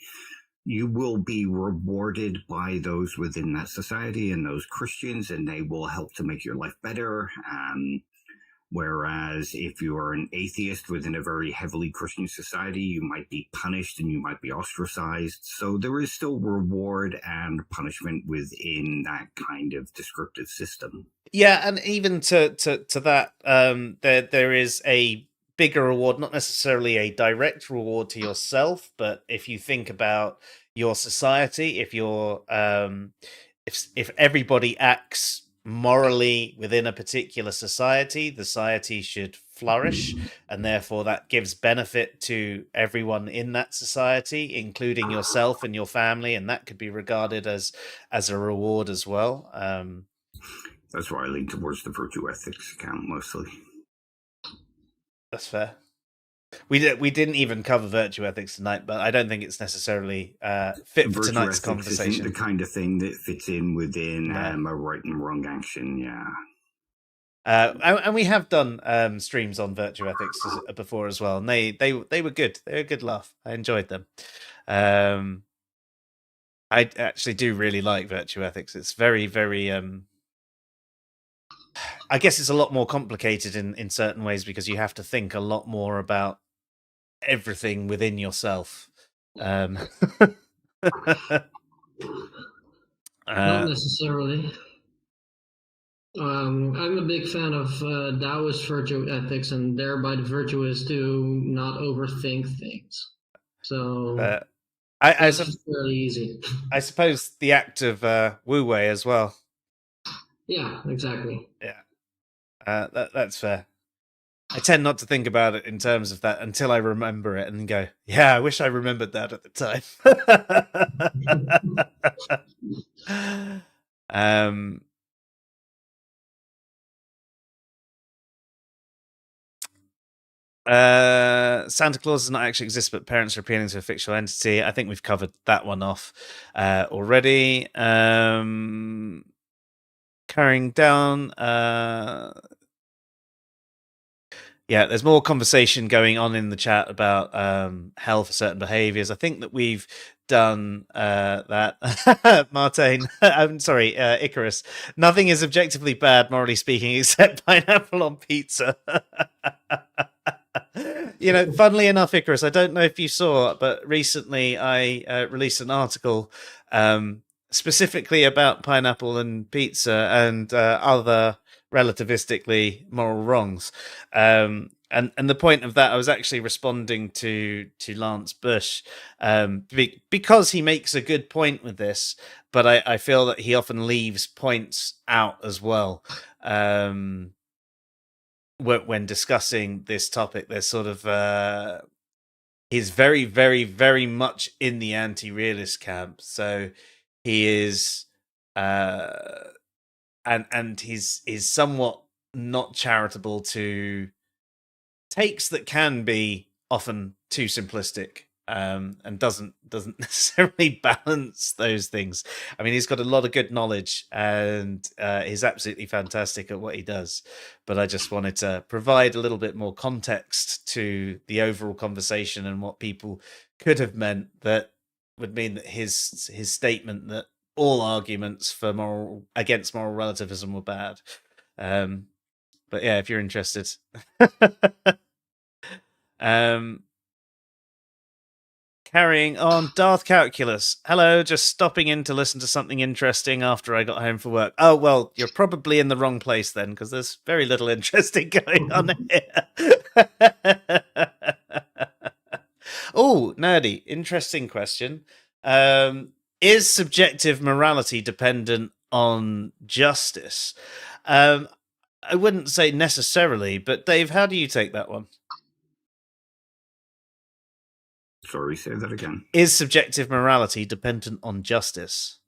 you will be rewarded by those within that society and those Christians, and they will help to make your life better. Whereas if you are an atheist within a very heavily Christian society, you might be punished and you might be ostracized. So there is still reward and punishment within that kind of descriptive system. Yeah, and even to that, there is a bigger reward, not necessarily a direct reward to yourself, but if you think about your society, if everybody acts morally within a particular society, the society should flourish, and therefore that gives benefit to everyone in that society, including yourself and your family, and that could be regarded as a reward as well. That's why I lean towards the virtue ethics account mostly. That's fair. We didn't even cover virtue ethics tonight, but I don't think it's necessarily fit for Virtue tonight's ethics conversation. isn't the kind of thing that fits in within a right and wrong action. Yeah. And we have done streams on virtue ethics before as well, and they were good. They were a good laugh. I enjoyed them. I actually do really like virtue ethics. It's very, very. I guess it's a lot more complicated in certain ways because you have to think a lot more about everything within yourself. Not necessarily. I'm a big fan of Taoist virtue ethics, and thereby the virtue is to not overthink things. So that's fairly easy. I suppose the act of Wu Wei as well. Yeah, exactly. Yeah, that's fair. I tend not to think about it in terms of that until I remember it and go, yeah, I wish I remembered that at the time. Santa Claus does not actually exist, but parents are appealing to a fictional entity. I think we've covered that one off already. Carrying down. Yeah, there's more conversation going on in the chat about hell for certain behaviors. I think that we've done that. Martin, I'm sorry, Icarus. Nothing is objectively bad, morally speaking, except pineapple on pizza. Funnily enough, Icarus, I don't know if you saw, but recently I released an article specifically about pineapple and pizza and other relativistically moral wrongs. And the point of that, I was actually responding to Lance Bush because he makes a good point with this, but I feel that he often leaves points out as well. When discussing this topic, there's sort of he's very, very, very much in the anti-realist camp. So he is, and he's somewhat not charitable to takes that can be often too simplistic, and doesn't necessarily balance those things. I mean, he's got a lot of good knowledge and he's absolutely fantastic at what he does, but I just wanted to provide a little bit more context to the overall conversation and what people could have meant that would mean that his statement that all arguments for against moral relativism were bad. But yeah, if you're interested. Carrying on, Darth Calculus. Hello, just stopping in to listen to something interesting after I got home from work. Oh, well, you're probably in the wrong place then, because there's very little interesting going on here. Oh, nerdy. Interesting question. Is subjective morality dependent on justice? I wouldn't say necessarily, but Dave, how do you take that one? Sorry, say that again. Is subjective morality dependent on justice?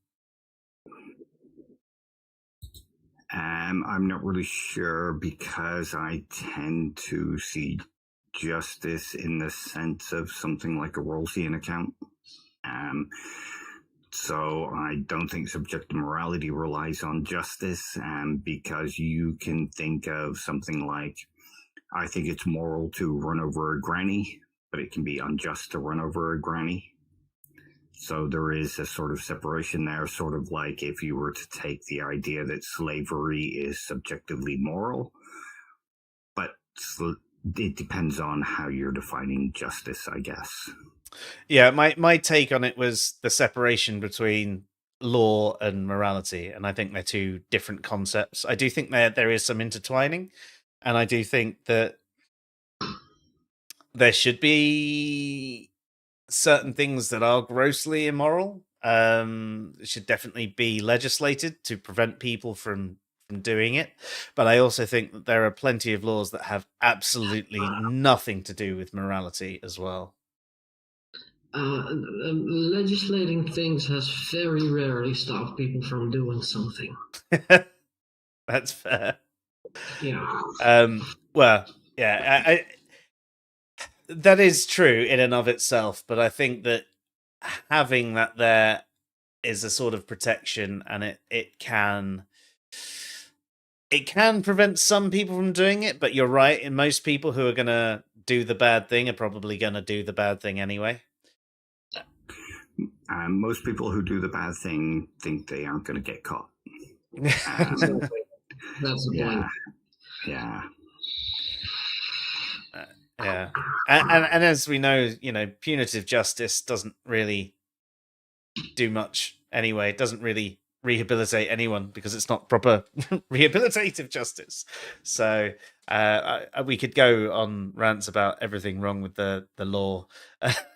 I'm not really sure because I tend to see justice in the sense of something like a Rawlsian account. So I don't think subjective morality relies on justice, because you can think of something like, I think it's moral to run over a granny, but it can be unjust to run over a granny. So there is a sort of separation there, sort of like if you were to take the idea that slavery is subjectively moral, but it depends on how you're defining justice, I guess. Yeah, my take on it was the separation between law and morality, and I think they're two different concepts. I do think there is some intertwining, and I do think that there should be certain things that are grossly immoral. Should definitely be legislated to prevent people from doing it. But I also think that there are plenty of laws that have absolutely nothing to do with morality as well. Legislating things has very rarely stopped people from doing something. That's fair. Yeah. Well, yeah, that is true in and of itself, but I think that having that there is a sort of protection, and it can prevent some people from doing it. But you're right, and most people who are going to do the bad thing are probably going to do the bad thing anyway. Most people who do the bad thing think they aren't going to get caught. Exactly. That's the point. Yeah. Yeah, and as we know, punitive justice doesn't really do much anyway. It doesn't really rehabilitate anyone because it's not proper rehabilitative justice. So we could go on rants about everything wrong with the law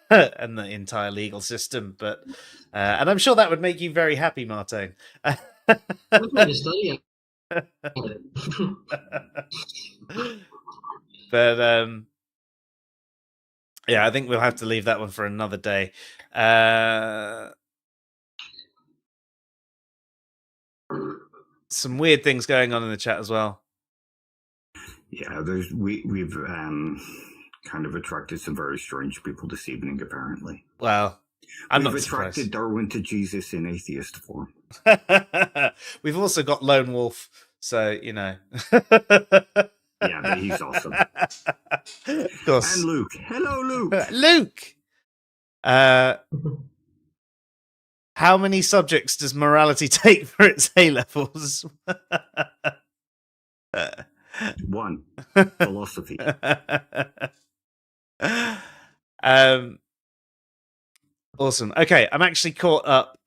and the entire legal system, but and I'm sure that would make you very happy, Martin. I'm going to study it. But yeah, I think we'll have to leave that one for another day. Some weird things going on in the chat as well. Yeah, we've kind of attracted some very strange people this evening, apparently. Well, We've attracted surprised. Darwin to Jesus in atheist form. We've also got Lone Wolf, so you know. Yeah, but he's awesome. Of course. And Luke. Hello, Luke. Luke. How many subjects does morality take for its A levels? One. Philosophy. Awesome. Okay, I'm actually caught up.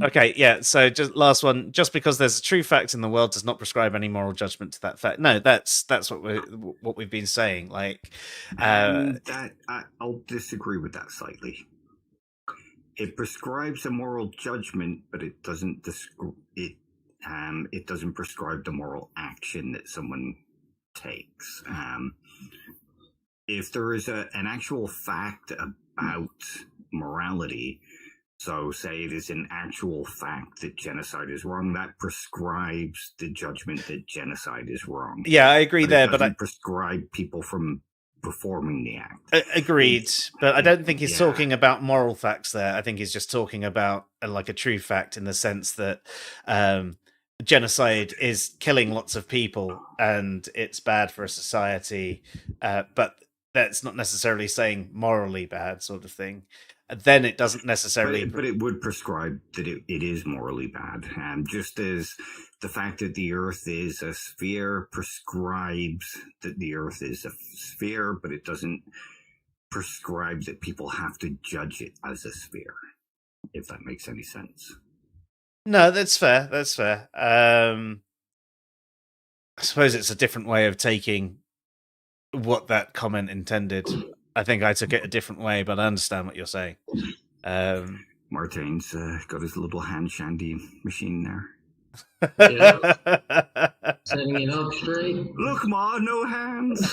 Okay, yeah. So just last one. Just because there's a true fact in the world does not prescribe any moral judgment to that fact. No, that's what we've been saying. Like, that I'll disagree with that slightly. It prescribes a moral judgment, but it doesn't it doesn't prescribe the moral action that someone takes. If there is an actual fact about morality, so say it is an actual fact that genocide is wrong, that prescribes the judgment that genocide is wrong. Yeah, I agree there, but I prescribe people from performing the act. Agreed, but I don't think he's talking about moral facts there. I think he's just talking about like a true fact in the sense that genocide is killing lots of people and it's bad for a society, but that's not necessarily saying morally bad sort of thing. Then it doesn't necessarily... But it would prescribe that it is morally bad. Just as the fact that the Earth is a sphere prescribes that the Earth is a sphere, but it doesn't prescribe that people have to judge it as a sphere, if that makes any sense. No, that's fair. That's fair. I suppose it's a different way of taking what that comment intended. I think I took it a different way, but I understand what you're saying. Martin's got his little hand shandy machine there. Yeah. Setting it up straight. Look, Ma, no hands.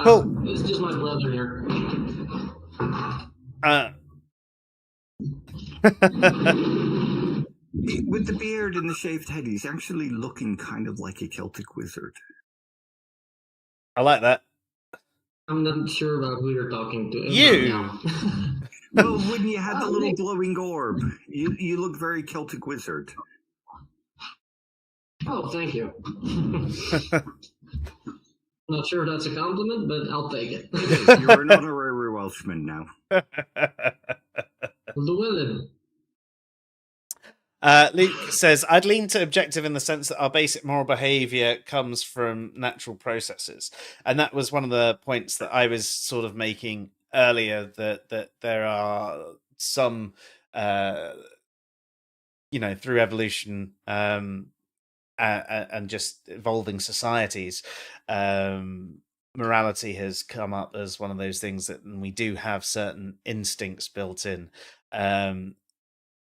Cool. It's just my brother here. With the beard and the shaved head, he's actually looking kind of like a Celtic wizard. I like that. I'm not sure about who you're talking to. You! Well, when you had the little glowing orb, you look very Celtic wizard. Oh, thank you. Not sure if that's a compliment, but I'll take it. You're an honorary Welshman now. Llewellyn. Luke says, I'd lean to objective in the sense that our basic moral behavior comes from natural processes. And that was one of the points that I was sort of making earlier, that there are some, through evolution and just evolving societies, morality has come up as one of those things that we do have certain instincts built in.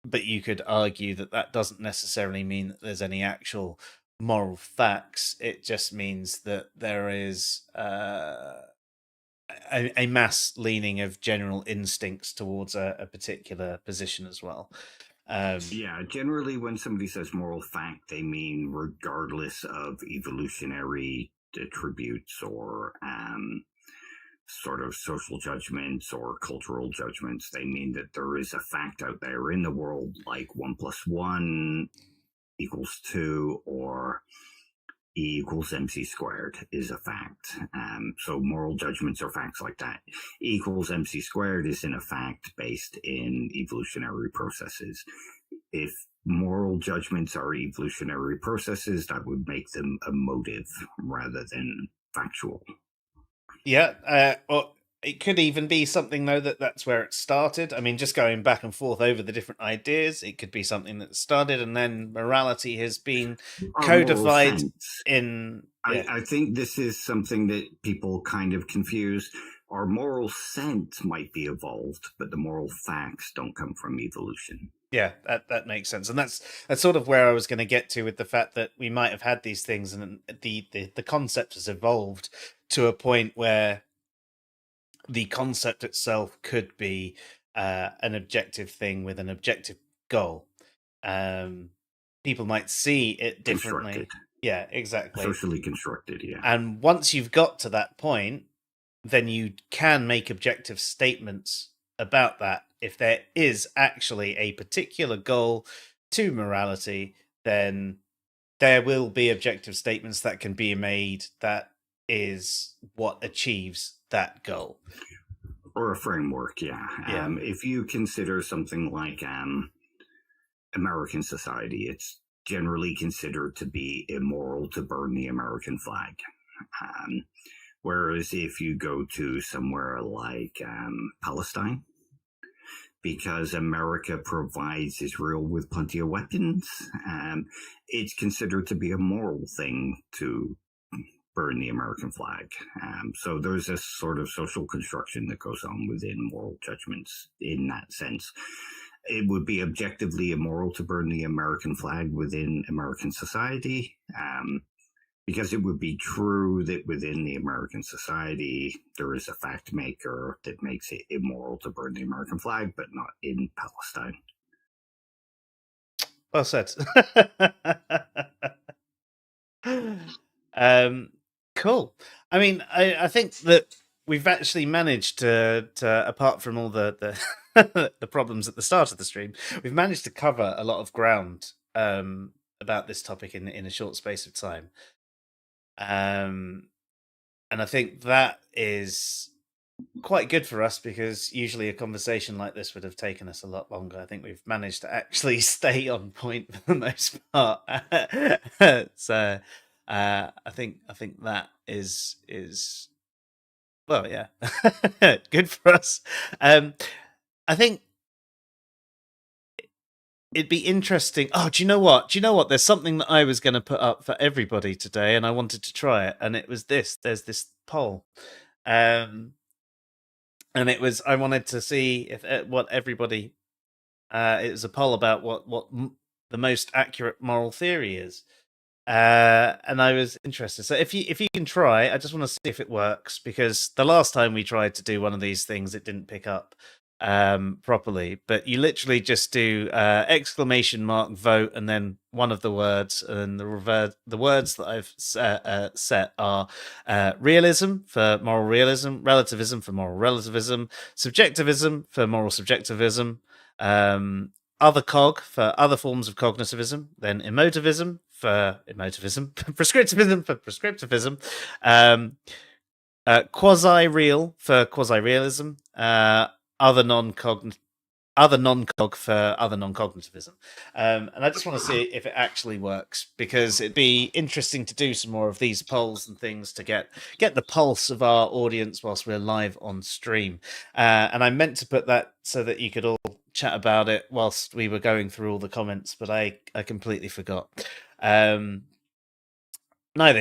But you could argue that that doesn't necessarily mean that there's any actual moral facts. It just means that there is a mass leaning of general instincts towards a particular position as well. Yeah, generally when somebody says moral fact, they mean regardless of evolutionary attributes or sort of social judgments or cultural judgments. They mean that there is a fact out there in the world, like 1 + 1 = 2, or E = mc² is a fact. So moral judgments are facts like that. E = mc² is in a fact based in evolutionary processes. If moral judgments are evolutionary processes, that would make them emotive rather than factual. Yeah, it could even be something, though, that's where it started. I mean, just going back and forth over the different ideas, it could be something that started, and then morality has been Our moral codified sense. in. Yeah. I think this is something that people kind of confuse. Our moral sense might be evolved, but the moral facts don't come from evolution. Yeah, that makes sense, and that's sort of where I was going to get to, with the fact that we might have had these things, and the concept has evolved to a point where the concept itself could be an objective thing with an objective goal. People might see it differently. Constructed. Yeah, exactly. Socially constructed, yeah. And once you've got to that point, then you can make objective statements about that. If there is actually a particular goal to morality, then there will be objective statements that can be made that is what achieves that goal. Or a framework, yeah. If you consider something like American society, it's generally considered to be immoral to burn the American flag. Whereas if you go to somewhere like Palestine, because America provides Israel with plenty of weapons, it's considered to be a moral thing to burn the American flag. So there's a sort of social construction that goes on within moral judgments in that sense. It would be objectively immoral to burn the American flag within American society, because it would be true that within the American society, there is a fact maker that makes it immoral to burn the American flag, but not in Palestine. Well said. Cool. I mean, I think that we've actually managed to apart from all the the problems at the start of the stream, we've managed to cover a lot of ground about this topic in a short space of time. And I think that is quite good for us, because usually a conversation like this would have taken us a lot longer. I think we've managed to actually stay on point for the most part. So I think that is well, yeah, good for us. I think it'd be interesting. Oh, do you know what? There's something that I was going to put up for everybody today, and I wanted to try it, and it was this. There's this poll. And it was, I wanted to see if what everybody. It was a poll about what the most accurate moral theory is, and I was interested. So if you can try, I just want to see if it works, because the last time we tried to do one of these things, it didn't pick up properly. But you literally just do exclamation mark vote and then one of the words, and the words that I've set are realism for moral realism, relativism for moral relativism, subjectivism for moral subjectivism, other cog for other forms of cognitivism, then emotivism for emotivism, prescriptivism for prescriptivism, quasi-real for quasi-realism, other non-cog for other non-cognitivism. And I just want to see if it actually works, because it'd be interesting to do some more of these polls and things to get the pulse of our audience whilst we're live on stream. And I meant to put that so that you could all chat about it whilst we were going through all the comments, but I completely forgot. Neither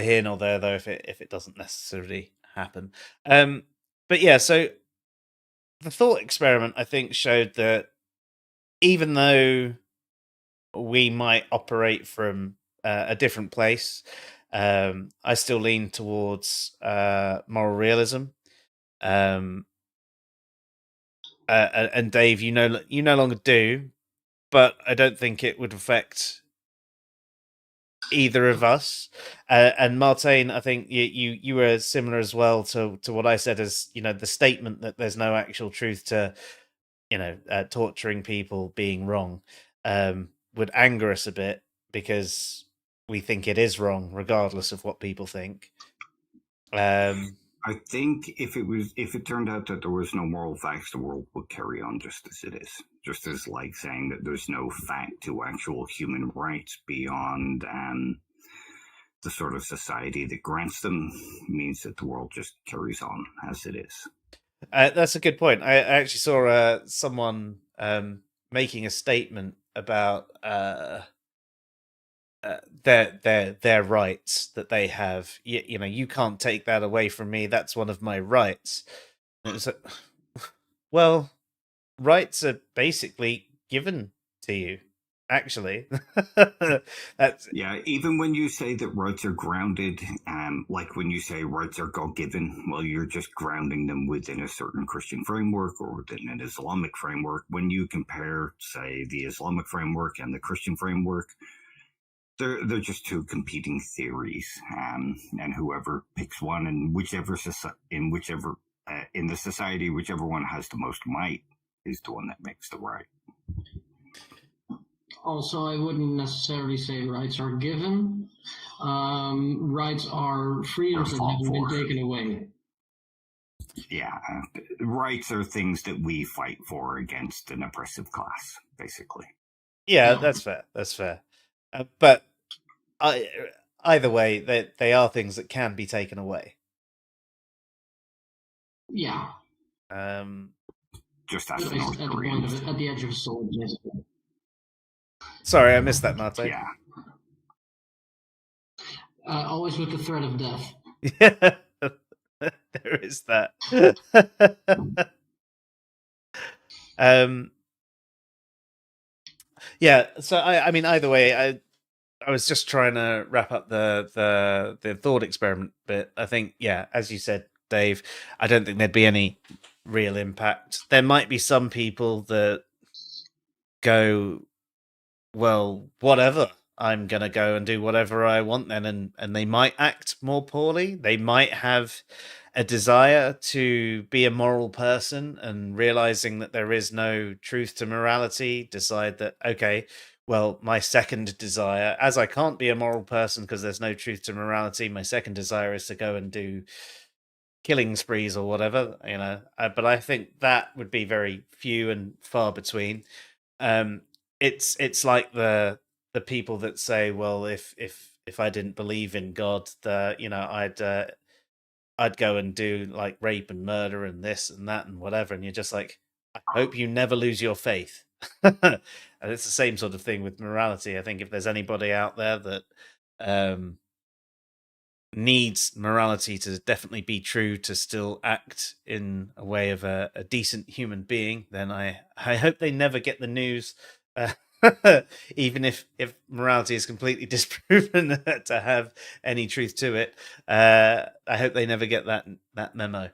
here nor there, though, if it doesn't necessarily happen. But yeah, so the thought experiment, I think, showed that even though we might operate from a different place, I still lean towards moral realism. And Dave, you no longer do, but I don't think it would affect either of us. And Martin, I think you were similar as well to what I said, as the statement that there's no actual truth to torturing people being wrong would anger us a bit, because we think it is wrong regardless of what people think. I think if it turned out that there was no moral facts, the world would carry on just as it is. Just as like saying that there's no fact to actual human rights beyond the sort of society that grants them, means that the world just carries on as it is. That's a good point. I actually saw someone making a statement about their rights that they have. You know, you can't take that away from me. That's one of my rights. And it's like, well, rights are basically given to you. Actually, that's Yeah, even when you say that rights are grounded, like when you say rights are God given, well, you're just grounding them within a certain Christian framework or within an Islamic framework. When you compare, say, the Islamic framework and the Christian framework, they're just two competing theories, and whoever picks one, and whichever in the society, whichever one has the most might is the one that makes the right. Also, I wouldn't necessarily say rights are given. Rights are freedoms that haven't been taken away. Yeah, rights are things that we fight for against an oppressive class, basically. yeah, that's fair. That's fair. But either way, they are things that can be taken away. Yeah. Just as At the point of it, at the edge of a sword, basically. Sorry, I missed that, Mate. Yeah. Always with the threat of death. Yeah, there is that. Yeah. So I mean, either way, I was just trying to wrap up the thought experiment bit. I think, yeah, as you said, Dave, I don't think there'd be any real impact. There might be some people that go, well, whatever. I'm gonna go and do whatever I want then, and they might act more poorly. They might have a desire to be a moral person, and realizing that there is no truth to morality, decide that, okay, well, my second desire, as I can't be a moral person because there's no truth to morality, my second desire is to go and do killing sprees or whatever, you know. But I think that would be very few and far between. Um, it's like the people that say, well, if I didn't believe in God, I'd go and do like rape and murder and this and that and whatever, and you're just like, I hope you never lose your faith. And it's the same sort of thing with morality. I think if there's anybody out there that um, needs morality to definitely be true to still act in a way of a decent human being, then I hope they never get the news, uh, even if morality is completely disproven to have any truth to it. I hope they never get that memo.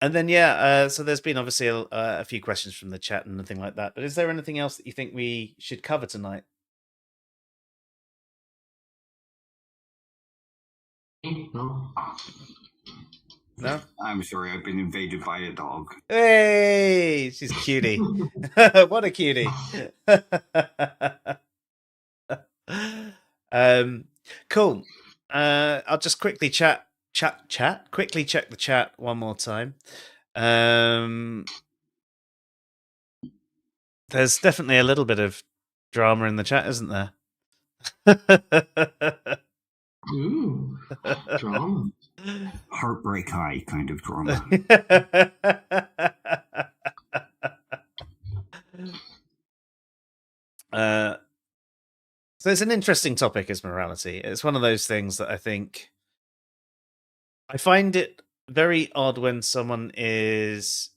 And then yeah, so there's been obviously a few questions from the chat and anything like that. But is there anything else that you think we should cover tonight? No. No? I'm sorry, I've been invaded by a dog. Hey, she's cutie. What a cutie. Cool. I'll just quickly quickly check the chat one more time. There's definitely a little bit of drama in the chat, isn't there? Ooh, drama. Heartbreak high kind of drama. So it's an interesting topic, is morality. It's one of those things that I find it very odd when someone is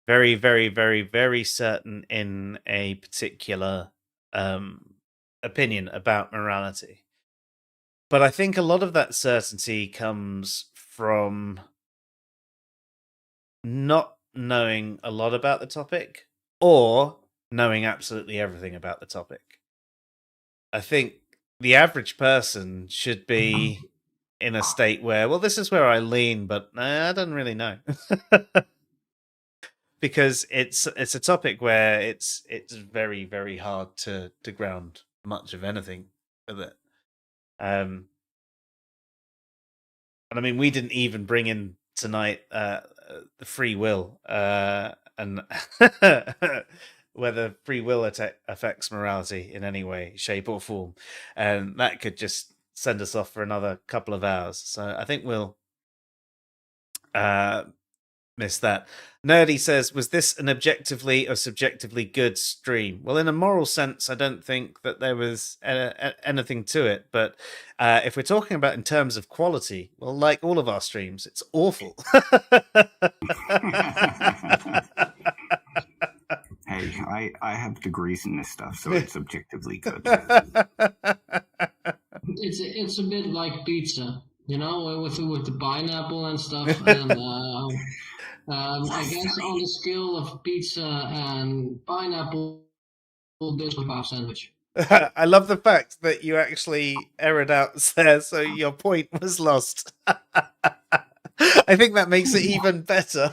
very, very, very, very certain in a particular opinion about morality. But I think a lot of that certainty comes from not knowing a lot about the topic or knowing absolutely everything about the topic. I think the average person should be in a state where, well, this is where I lean, but I don't really know. Because it's a topic where it's very, very hard to ground much of anything with it. And I mean, we didn't even bring in tonight the free will and whether free will affects morality in any way, shape, or form, and that could just send us off for another couple of hours. So I think we'll miss that. Nerdy says, was this an objectively or subjectively good stream? Well, in a moral sense, I don't think that there was anything to it. But if we're talking about in terms of quality, well, like all of our streams, it's awful. Hey, I have degrees in this stuff, so it's objectively good. It's a bit like pizza, you know, with the pineapple and stuff. And I guess on the scale of pizza and pineapple, this was a sandwich. I love the fact that you actually errored out there, so your point was lost. I think that makes it even better.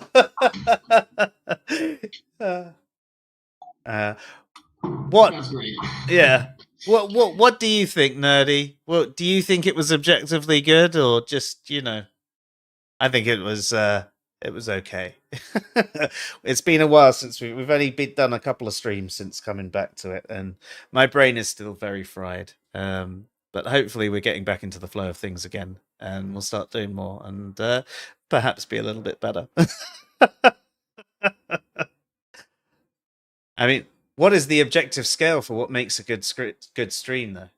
What? That's great. Yeah. What do you think, Nerdy? What do you think it was objectively good, or just, you know? I think it was okay. It's been a while since we've only done a couple of streams since coming back to it, and my brain is still very fried. But hopefully we're getting back into the flow of things again, and we'll start doing more, and perhaps be a little bit better. I mean, what is the objective scale for what makes a good stream, though?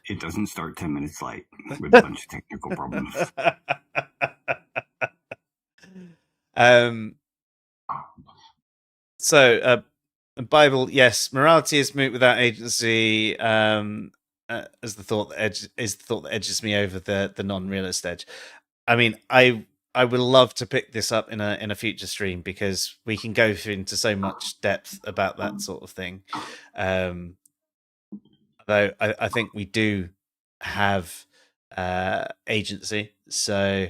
It doesn't start 10 minutes late with a bunch of technical problems. So, Bible, yes, morality is moot without agency. As the thought that edges me over the non-realist edge. I mean, I would love to pick this up in a future stream, because we can go into so much depth about that sort of thing. Though I think we do have agency, so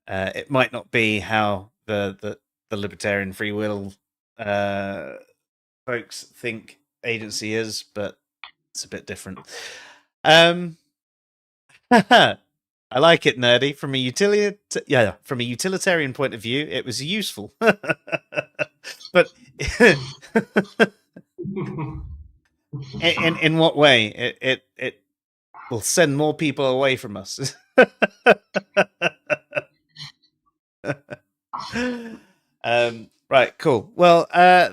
it might not be how the libertarian free will folks think agency is, but it's a bit different. I like it, Nerdy. From a utilitarian point of view, it was useful. But in what way? It will send more people away from us. Right, cool. Well,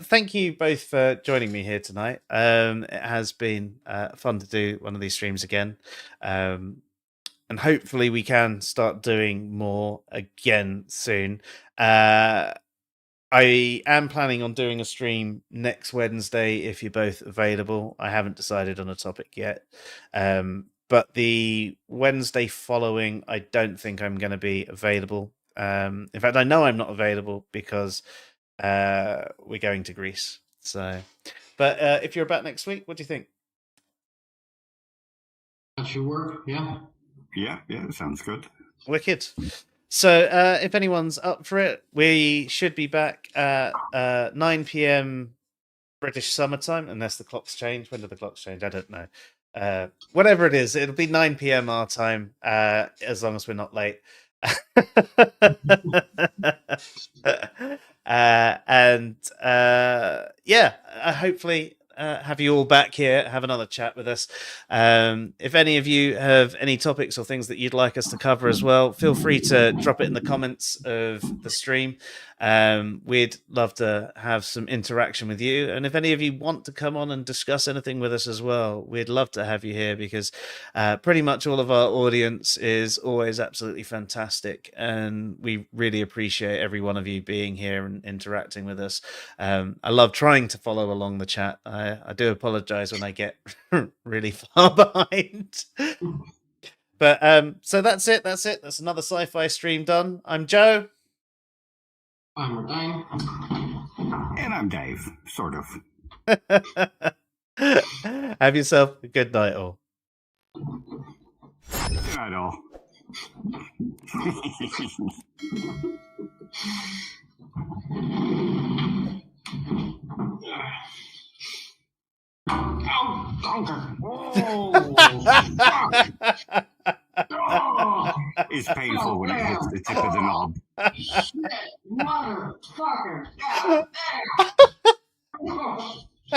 thank you both for joining me here tonight. It has been fun to do one of these streams again. And hopefully we can start doing more again soon. I am planning on doing a stream next Wednesday if you're both available. I haven't decided on a topic yet. But the Wednesday following, I don't think I'm going to be available. In fact, I know I'm not available because we're going to Greece. So, but if you're back next week, what do you think? That should work, yeah. Yeah, sounds good. Wicked. So, if anyone's up for it, we should be back at 9 p.m. British summertime, unless the clocks change. When do the clocks change? I don't know. Whatever it is, it'll be 9 p.m. our time, as long as we're not late. Hopefully have you all back here, have another chat with us. If any of you have any topics or things that you'd like us to cover as well, feel free to drop it in the comments of the stream. We'd love to have some interaction with you, and if any of you want to come on and discuss anything with us as well, we'd love to have you here, because pretty much all of our audience is always absolutely fantastic, and we really appreciate every one of you being here and interacting with us. I love trying to follow along the chat. I do apologize when I get really far behind. But so that's it. That's another sci-fi stream done. I'm Joe. I'm Martijn. And I'm Dave, sort of. Have yourself a good night, all. Good night, all. Oh, donker. Oh, It's painful when it hits the tip of the knob. shit, motherfucker. God damn.